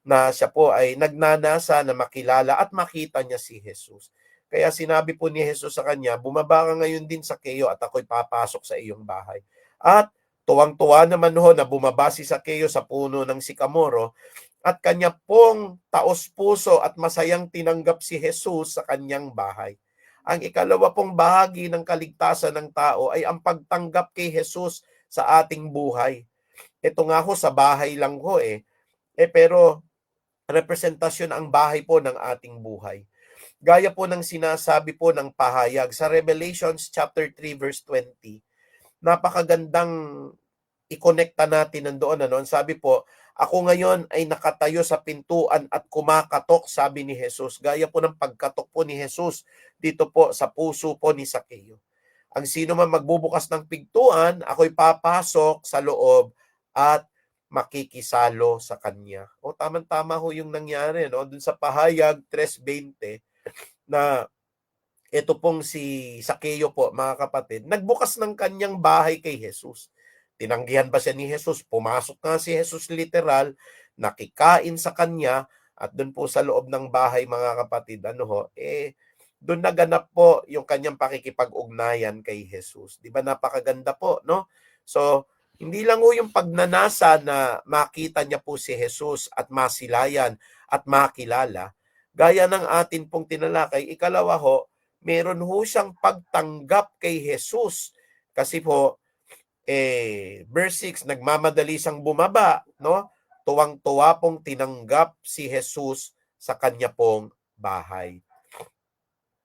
na siya po ay nagnanasa na makilala at makita niya si Jesus. Kaya sinabi po ni Jesus sa kanya, bumaba ka ngayon din Sakeo at ako'y papasok sa iyong bahay. At tuwang-tuwa naman ho na bumaba si Sakeo sa puno ng sikamoro, at kanya pong taos-puso at masayang tinanggap si Jesus sa kanyang bahay. Ang ikalawa pong bahagi ng kaligtasan ng tao ay ang pagtanggap kay Jesus sa ating buhay. Ito nga ho, sa bahay lang ho pero representasyon ang bahay po ng ating buhay. Gaya po ng sinasabi po ng pahayag sa Revelations chapter 3 verse 20, napakagandang i-connecta natin nandoon. Sabi po, ako ngayon ay nakatayo sa pintuan at kumakatok, sabi ni Jesus. Gaya po ng pagkatok po ni Jesus dito po sa puso po ni Sakeo. Ang sino man magbubukas ng pintuan, ako'y papasok sa loob at makikisalo sa kanya. Tama-tama ho yung nangyari, no? Dun sa pahayag 3:20 na ito pong si Sakeo po, mga kapatid, nagbukas ng kanyang bahay kay Jesus. Tinanggihan ba siya ni Jesus? Pumasok nga si Jesus literal, nakikain sa kanya, at doon po sa loob ng bahay, mga kapatid, doon naganap po yung kanyang pakikipag-ugnayan kay Jesus. Di ba napakaganda po, no? So, hindi lang ho yung pagnanasa na makita niya po si Jesus at masilayan at makilala. Gaya ng atin pong tinalakay, ikalawa ho, meron ho siyang pagtanggap kay Jesus. Kasi po, verse 6, nagmamadali siyang bumaba, no? Tuwang-tuwa pong tinanggap si Jesus sa kanya pong bahay.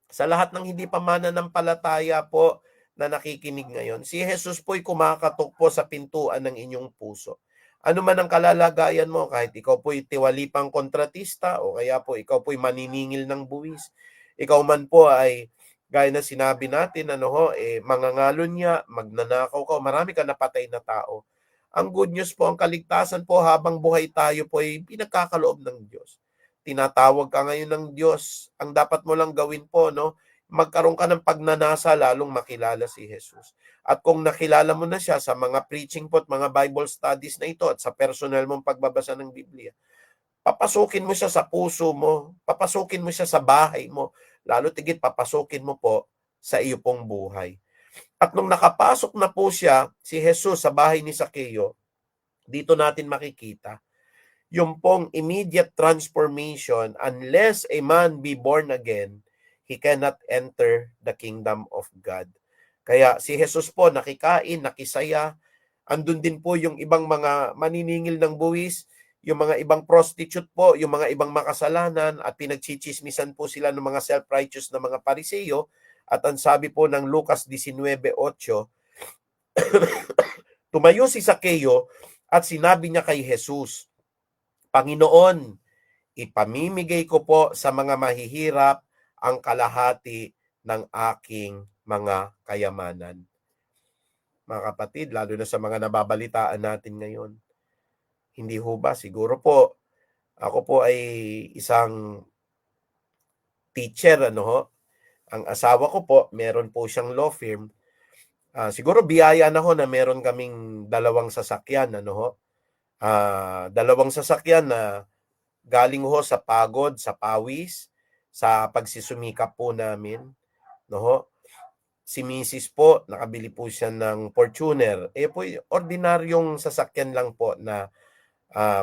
Sa lahat ng hindi pa mananampalataya po na nakikinig ngayon, si Jesus po'y kumakatok po sa pintuan ng inyong puso. Ano man ang kalalagayan mo, kahit ikaw po'y tiwalipang kontratista o kaya po ikaw po'y maniningil ng buwis, ikaw man po ay gaya na sinabi natin, mangangalunya, magnanakaw ka, marami ka napatay na tao. Ang good news po, ang kaligtasan po habang buhay tayo po ay pinagkakaloob ng Diyos. Tinatawag ka ngayon ng Diyos. Ang dapat mo lang gawin po, no? Magkaroon ka ng pagnanasa, lalong makilala si Jesus. At kung nakilala mo na siya sa mga preaching po at mga Bible studies na ito at sa personal mong pagbabasa ng Biblia, papasukin mo siya sa puso mo, papasukin mo siya sa bahay mo, lalo tigit papasukin mo po sa iyo pong buhay. At nung nakapasok na po siya, si Jesus sa bahay ni Sakeo, dito natin makikita, yung pong immediate transformation, unless a man be born again, he cannot enter the kingdom of God. Kaya si Jesus po nakikain, nakisaya, andun din po yung ibang mga maniningil ng buwis, yung mga ibang prostitute po, yung mga ibang makasalanan, at pinagchichismisan po sila ng mga self-righteous na mga pariseyo. At ang sabi po ng Lucas 19:8, tumayo si Sakeo at sinabi niya kay Jesus, Panginoon, ipamimigay ko po sa mga mahihirap ang kalahati ng aking mga kayamanan. Mga kapatid, lalo na sa mga nababalitaan natin ngayon, hindi ho ba? Siguro po, ako po ay isang teacher, Ang asawa ko po, meron po siyang law firm. Siguro biyaya na ho na meron kaming dalawang sasakyan, ano ho. Dalawang sasakyan na galing ho sa pagod, sa pawis, sa pagsusumikap po namin, no ho. Si Mrs. po, nakabili po siya ng Fortuner. Po, ordinaryong sasakyan lang po na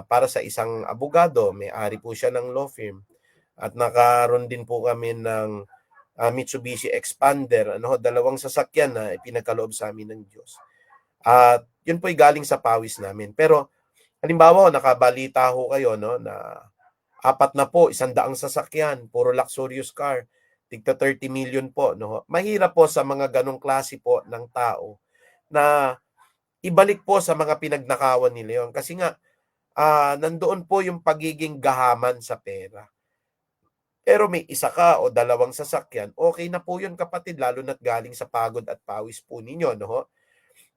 para sa isang abogado. May-ari po siya ng law firm. At nakaroon din po kami ng Mitsubishi Expander. Ano ho, dalawang sasakyan na ipinagkaloob sa amin ng Diyos. At yun po'y galing sa pawis namin. Pero halimbawa, nakabalita ho kayo no, na 4 na po, 100 sasakyan, puro luxurious car, tigta 30 million po. No? Mahirap po sa mga ganong klase po ng tao na ibalik po sa mga pinagnakawan nila yun. Kasi nga, nandoon po yung pagiging gahaman sa pera. Pero may isa ka o dalawang sasakyan, okay na po yun kapatid, lalo na't galing sa pagod at pawis po ninyo. No?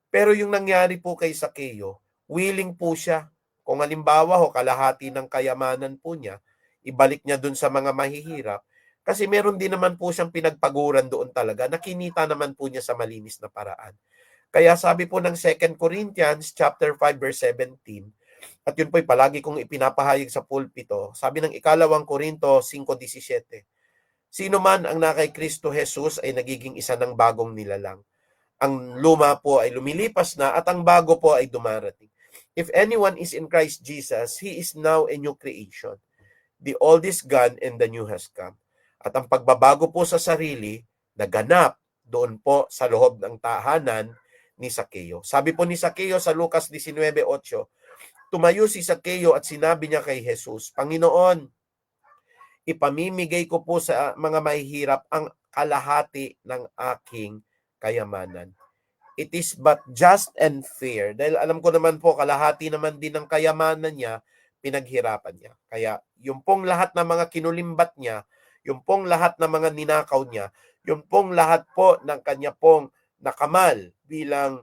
Pero yung nangyari po kay Sakeo, willing po siya. Kung halimbawa ho, kalahati ng kayamanan po niya, ibalik niya dun sa mga mahihirap. Kasi meron din naman po siyang pinagpaguran doon talaga, nakinita naman po niya sa malinis na paraan. Kaya sabi po ng 2 Corinthians chapter 5 verse 17, at yun po'y palagi kong ipinapahayag sa pulpito, sabi ng 2 Korinto 5:17, sino man ang nakay Kristo Jesus ay nagiging isa ng bagong nilalang. Ang luma po ay lumilipas na at ang bago po ay dumarating. If anyone is in Christ Jesus, he is now a new creation. The old is gone and the new has come. At ang pagbabago po sa sarili, naganap doon po sa loob ng tahanan ni Sakeo. Sabi po ni Sakeo sa Lucas 19:8, tumayo si Sakeo at sinabi niya kay Jesus, Panginoon, ipamimigay ko po sa mga mahihirap ang kalahati ng aking kayamanan. It is but just and fair. Dahil alam ko naman po, kalahati naman din ng kayamanan niya, pinaghirapan niya. Kaya yung pong lahat ng mga kinulimbat niya, yung pong lahat ng mga ninakaw niya, yung pong lahat po ng kanya pong nakamal bilang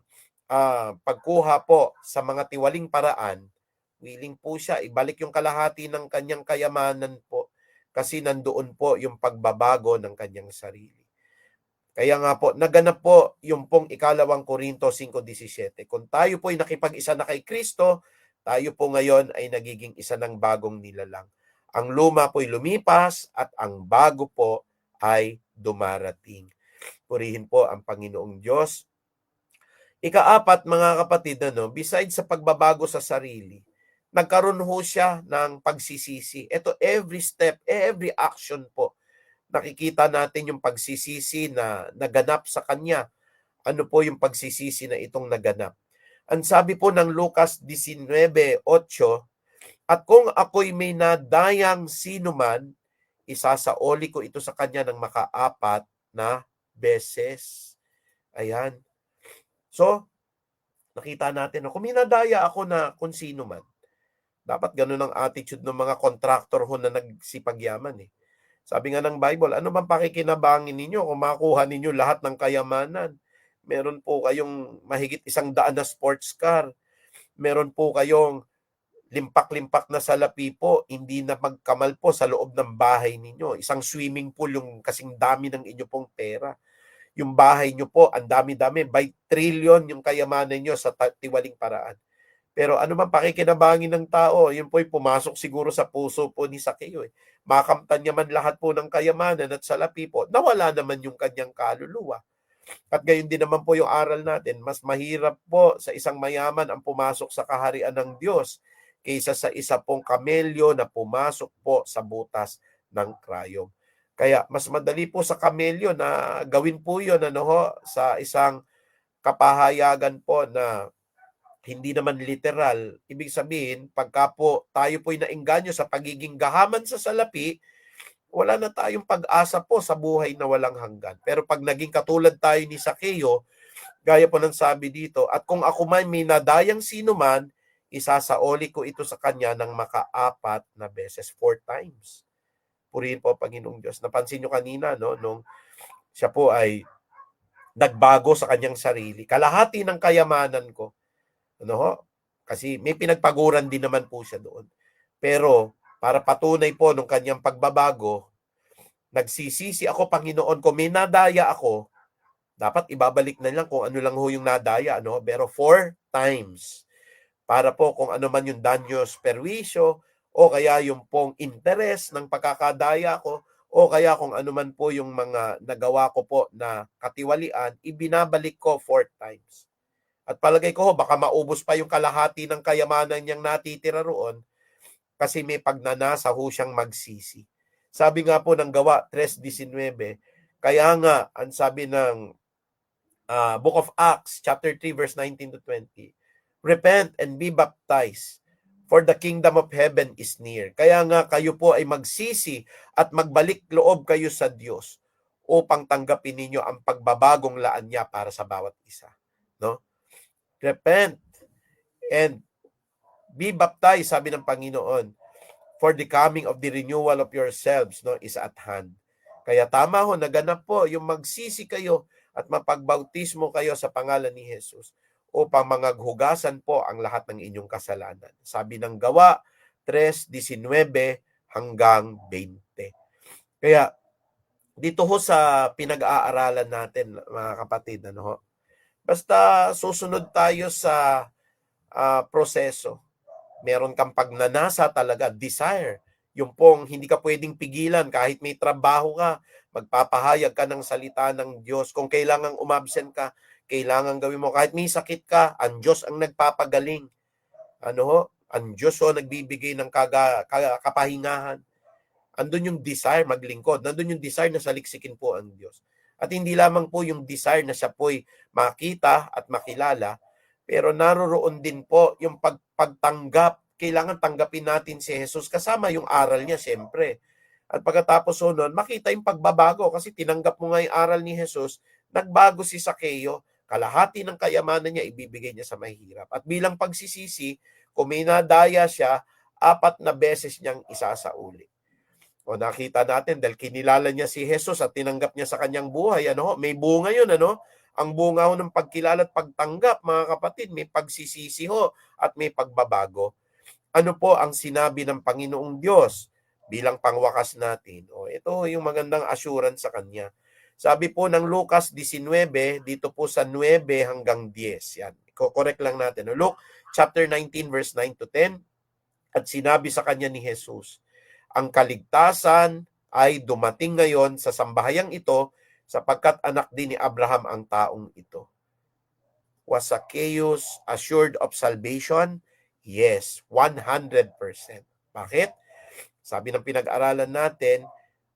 pagkuha po sa mga tiwaling paraan, willing po siya, ibalik yung kalahati ng kanyang kayamanan po kasi nandoon po yung pagbabago ng kanyang sarili. Kaya nga po, naganap po yung pong 2 Korinto 5:17. Kung tayo po ay nakipag-isa na kay Kristo, tayo po ngayon ay nagiging isa ng bagong nilalang. Ang luma po ay lumipas at ang bago po ay dumarating. Purihin po ang Panginoong Diyos. Ikaapat, mga kapatid, besides sa pagbabago sa sarili, nagkaroon ho siya ng pagsisisi. Ito, every step, every action po, nakikita natin yung pagsisisi na naganap sa kanya. Ano po yung pagsisisi na itong naganap? Ang sabi po ng Lucas 19:8, at kung ako'y may nadayang sinuman, isasaoli ko ito sa kanya ng maka-4 na beses. Ayan. So, nakita natin, kung may nadaya ako na kung sino man, dapat ganun ang attitude ng mga contractor ho na nagsipagyaman eh. Sabi nga ng Bible, ano bang pakikinabangin ninyo kung makuha ninyo lahat ng kayamanan? Meron po kayong mahigit 100 na sports car. Meron po kayong limpak-limpak na salapi po, hindi na magkamal po sa loob ng bahay ninyo. Isang swimming pool yung kasing dami ng inyo pong pera. Yung bahay nyo po, ang dami-dami, by trillion yung kayamanan nyo sa tiwaling paraan. Pero ano man pakikinabangin ng tao, yun po'y pumasok siguro sa puso po ni Sakeo. Makamtan niya man lahat po ng kayamanan at salapi po, nawala naman yung kanyang kaluluwa. At gayon din naman po yung aral natin, mas mahirap po sa isang mayaman ang pumasok sa kaharian ng Diyos kaysa sa isa pong kamelyo na pumasok po sa butas ng krayom. Kaya mas madali po sa kamelyo na gawin po yun sa isang kapahayagan po na hindi naman literal. Ibig sabihin, pagka po tayo po'y naengganyo sa pagiging gahaman sa salapi, wala na tayong pag-asa po sa buhay na walang hanggan. Pero pag naging katulad tayo ni Sakeo, gaya po ng sabi dito, at kung ako man may nadayang sino man, isasaoli ko ito sa kanya ng maka-4 na beses, 4 times. Purihin po Panginoong Diyos. Napansin nyo kanina, nung siya po ay nagbago sa kanyang sarili. Kalahati ng kayamanan ko, kasi may pinagpaguran din naman po siya doon. Pero para patunay po nung kanyang pagbabago, nagsisisi ako, Panginoon, kung may nadaya ako, Dapat ibabalik na lang kung ano lang ho yung nadaya, ano? Pero 4 times. Para po kung ano man yung danyos perwisyo, o kaya yung pong interes ng pagkakadaya ko, o kaya kung ano man po yung mga nagawa ko po na katiwalian, ibinabalik ko 4 times. At palagay ko ho, baka maubos pa yung kalahati ng kayamanan niyang natitira roon kasi may pagnanasa ho siyang magsisi. Sabi nga po ng Gawa 3:19, kaya nga, ang sabi ng Book of Acts, chapter 3, verse 19 to 20, repent and be baptized, for the kingdom of heaven is near. Kaya nga kayo po ay magsisi at magbalik loob kayo sa Diyos upang tanggapin ninyo ang pagbabagong laan niya para sa bawat isa. No? Repent and be baptized, sabi ng Panginoon, for the coming of the renewal of yourselves, no, is at hand. Kaya tama ho, naganap po yung magsisi kayo at mapagbautismo kayo sa pangalan ni Jesus upang mangaghugasan po ang lahat ng inyong kasalanan. Sabi ng Gawa 3:19 hanggang 20. Kaya dito ho sa pinag-aaralan natin, mga kapatid, ano ho, basta susunod tayo sa proseso. Meron kang pagnanasa talaga, desire. Yung pong hindi ka pwedeng pigilan kahit may trabaho ka, magpapahayag ka ng salita ng Diyos. Kung kailangang umabsent ka, kailangan gawin mo. Kahit may sakit ka, ang Diyos ang nagpapagaling. Ano ho? Ang Diyos ho nagbibigay ng kapahingahan. Andun yung desire maglingkod. Nandun yung desire na saliksikin po ang Diyos. At hindi lamang po yung desire na siya po'y makita at makilala, pero naroroon din po yung pagtanggap. Kailangan tanggapin natin si Jesus kasama yung aral niya, siyempre. At pagkatapos ho nun, makita yung pagbabago kasi tinanggap mo nga yung aral ni Jesus, nagbago si Sakeo, kalahati ng kayamanan niya ibibigay niya sa mahirap. At bilang pagsisisi, kung may nadaya siya, 4 na beses niyang isasauli. O nakita natin dahil kinilala niya si Jesus at tinanggap niya sa kanyang buhay, ano, may bunga 'yun, ano? Ang bunga ho ng pagkilala at pagtanggap, mga kapatid, may pagsisisi ho at may pagbabago. Ano po ang sinabi ng Panginoong Diyos bilang pangwakas natin? O ito yung magandang assurance sa kanya. Sabi po ng Lucas 19, dito po sa 9 hanggang 10. Yan. Correct lang natin. Luke chapter 19 verse 9 to 10. At sinabi sa kanya ni Jesus, ang kaligtasan ay dumating ngayon sa sambahayang ito sapagkat anak din ni Abraham ang taong ito. Was Zacchaeus assured of salvation? Yes, 100%. Bakit? Sabi ng pinag-aralan natin,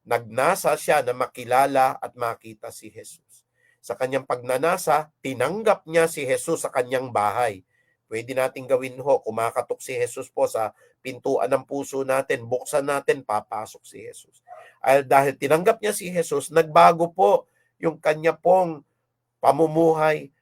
nagnasa siya na makilala at makita si Jesus. Sa kanyang pagnanasa, tinanggap niya si Jesus sa kanyang bahay. Pwede natin gawin ho, kumakatok si Jesus po sa pintuan ng puso natin, buksan natin, papasok si Jesus. Dahil tinanggap niya si Jesus, nagbago po yung kanya pong pamumuhay,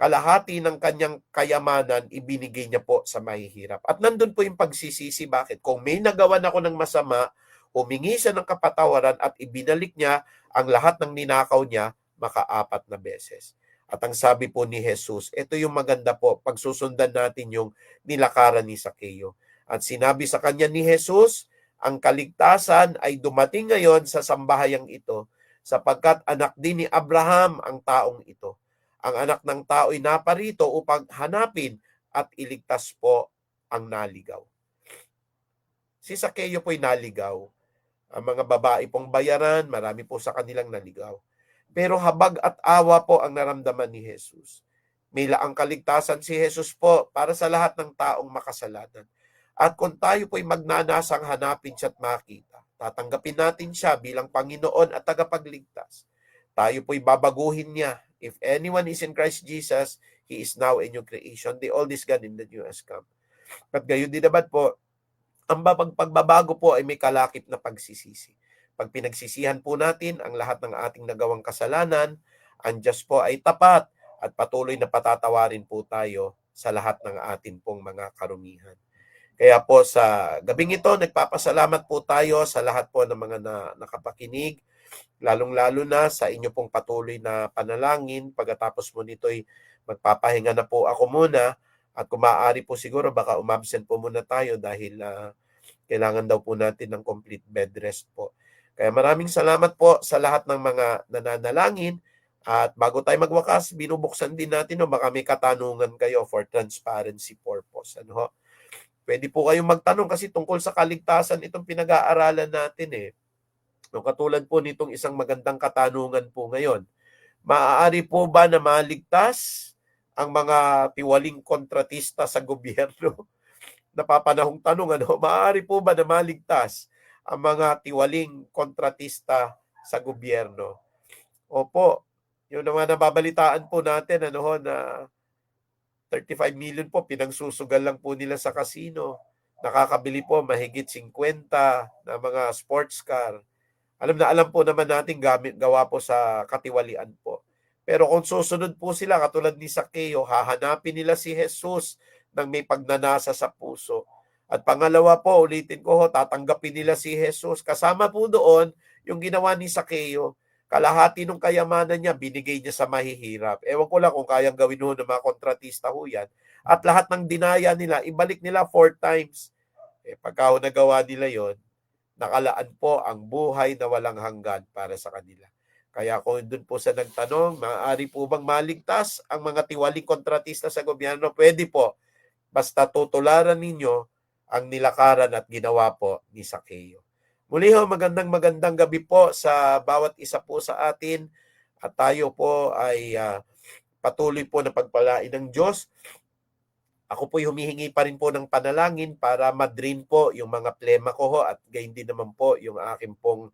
kalahati ng kanyang kayamanan, ibinigay niya po sa mahihirap. At nandun po yung pagsisisi. Bakit? Kung may nagawan ako ng masama, humingi siya ng kapatawaran at ibinalik niya ang lahat ng ninakaw niya, maka-4 na beses. At ang sabi po ni Jesus, ito yung maganda po, pagsusundan natin yung nilakaran ni Zacchaeus. At sinabi sa kanya ni Jesus, ang kaligtasan ay dumating ngayon sa sambahayang ito, sapagkat anak din ni Abraham ang taong ito. Ang anak ng tao ay naparito upang hanapin at iligtas po ang naligaw. Si Zacchaeus po'y naligaw. Ang mga babae pong bayaran, marami po sa kanilang naligaw. Pero habag at awa po ang naramdaman ni Jesus. May laang kaligtasan si Jesus po para sa lahat ng taong makasalanan. At kung tayo po'y magnanasang hanapin siya at makita, tatanggapin natin siya bilang Panginoon at tagapagligtas. Tayo po'y babaguhin niya. If anyone is in Christ Jesus, he is now a new creation. The old is gone and the new has come. At gayon din naman po, ang pagbabago po ay may kalakip na pagsisisi. Pag pinagsisihan po natin ang lahat ng ating nagawang kasalanan, ang Diyos po ay tapat at patuloy na patatawarin po tayo sa lahat ng atin pong mga karumihan. Kaya po sa gabing ito, nagpapasalamat po tayo sa lahat po ng mga nakapakinig, lalong-lalo na sa inyo pong patuloy na panalangin. Pagkatapos mo nito'y magpapahinga na po ako muna at kung maaari po siguro baka umabsent po muna tayo dahil kailangan daw po natin ng complete bed rest po. Kaya maraming salamat po sa lahat ng mga nananalangin At bago tayo magwakas, binubuksan din natin, baka may katanungan kayo for transparency purpose. Ano ho? Pwede po kayong magtanong kasi tungkol sa kaligtasan itong pinag-aaralan natin eh. No, katulad po nitong isang magandang katanungan po ngayon. Maaari po ba na maligtas ang mga tiwaling kontratista sa gobyerno? Napapanahong tanong, ano? Maaari po ba na maligtas ang mga tiwaling kontratista sa gobyerno? Opo, yung naman nababalitaan po natin, ano ho, na 35 million po pinangsusugal lang po nila sa casino. Nakakabili po mahigit 50 na mga sports car. Alam po naman natin gawa po sa katiwalian po. Pero kung susunod po sila, katulad ni Sakeo, hahanapin nila si Jesus nang may pagnanasa sa puso. At pangalawa po, ulitin ko, tatanggapin nila si Jesus. Kasama po doon yung ginawa ni Sakeo. Kalahati ng kayamanan niya, binigay niya sa mahihirap. Ewan ko lang kung kayang gawin ho ng mga kontratista ho yan. At lahat ng dinaya nila, ibalik nila 4 times. Pagka ho nagawa nila yon, nakalaan po ang buhay na walang hanggan para sa kanila. Kaya kung doon po sa nagtanong, maaari po bang maligtas ang mga tiwaling kontratista sa gobyerno? Pwede po. Basta tutularan ninyo ang nilakaran at ginawa po ni Sakeo. Muli ho, magandang gabi po sa bawat isa po sa atin. At tayo po ay patuloy po na pagpalain ng Diyos. Ako po'y humihingi pa rin po ng panalangin para ma-drain po yung mga plema ko ho at gayon din naman po yung aking pong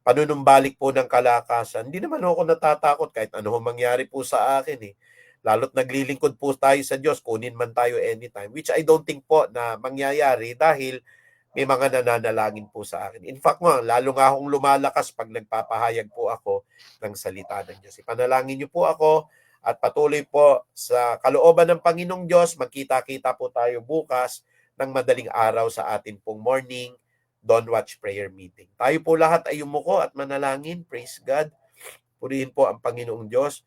panunumbalik po ng kalakasan. Hindi naman ako natatakot kahit ano mangyari po sa akin eh. Lalo't naglilingkod po tayo sa Diyos, kunin man tayo anytime, which I don't think po na mangyayari dahil may mga nananalangin po sa akin. In fact lalo nga akong lumalakas pag nagpapahayag po ako ng salita ng Diyos. Ipanalangin niyo po ako at patuloy po sa kalooban ng Panginoong Diyos, magkita-kita po tayo bukas ng madaling araw sa atin pong morning Dawn Watch Prayer Meeting. Tayo po lahat ay yumuko at manalangin. Praise God. Purihin po ang Panginoong Diyos.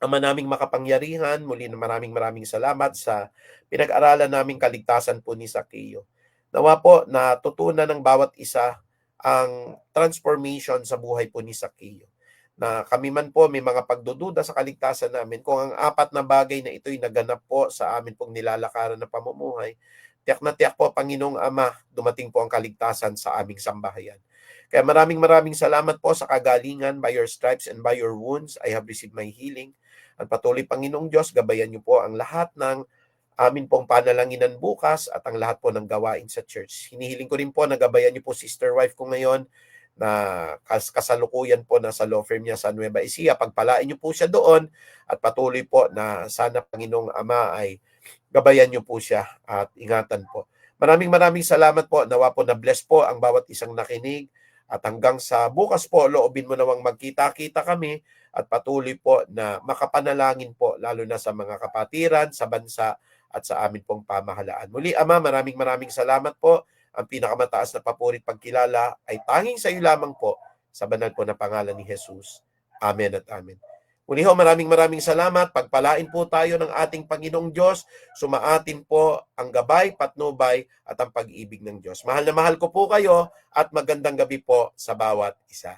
Ama naming makapangyarihan, muli na maraming salamat sa pinag-aralan naming kaligtasan po ni Sakeo. Nawa po na tutunan ng bawat isa ang transformation sa buhay po ni Sakeo. Na kami man po may mga pagdududa sa kaligtasan namin, kung ang 4 na bagay na ito'y naganap po sa amin pong nilalakaran na pamumuhay, tiyak na tiyak po, Panginoong Ama, dumating po ang kaligtasan sa aming sambahayan. Kaya maraming salamat po sa kagalingan. By your stripes and by your wounds, I have received my healing. At patuloy, Panginoong Diyos, gabayan niyo po ang lahat ng amin pong panalanginan bukas at ang lahat po ng gawain sa church. Hinihiling ko rin po na gabayan niyo po sister wife ko ngayon na kasalukuyan po na sa law firm niya sa Nueva Ecija. Pagpalain niyo po siya doon at patuloy po na sana, Panginoong Ama, ay gabayan niyo po siya at ingatan po. Maraming salamat po. Nawa po na bless po ang bawat isang nakinig. At hanggang sa bukas po, loobin mo nawang magkita-kita kami at patuloy po na makapanalangin po lalo na sa mga kapatiran, sa bansa at sa amin pong pamahalaan. Muli, Ama, maraming salamat po. Ang pinakamataas na papuri at pagkilala ay tanging sa iyo lamang po sa banal po na pangalan ni Jesus. Amen at amen. Muli ho, maraming salamat. Pagpalain po tayo ng ating Panginoong Diyos. Sumaatin po ang gabay, patnubay at ang pag-ibig ng Diyos. Mahal na mahal ko po kayo at magandang gabi po sa bawat isa.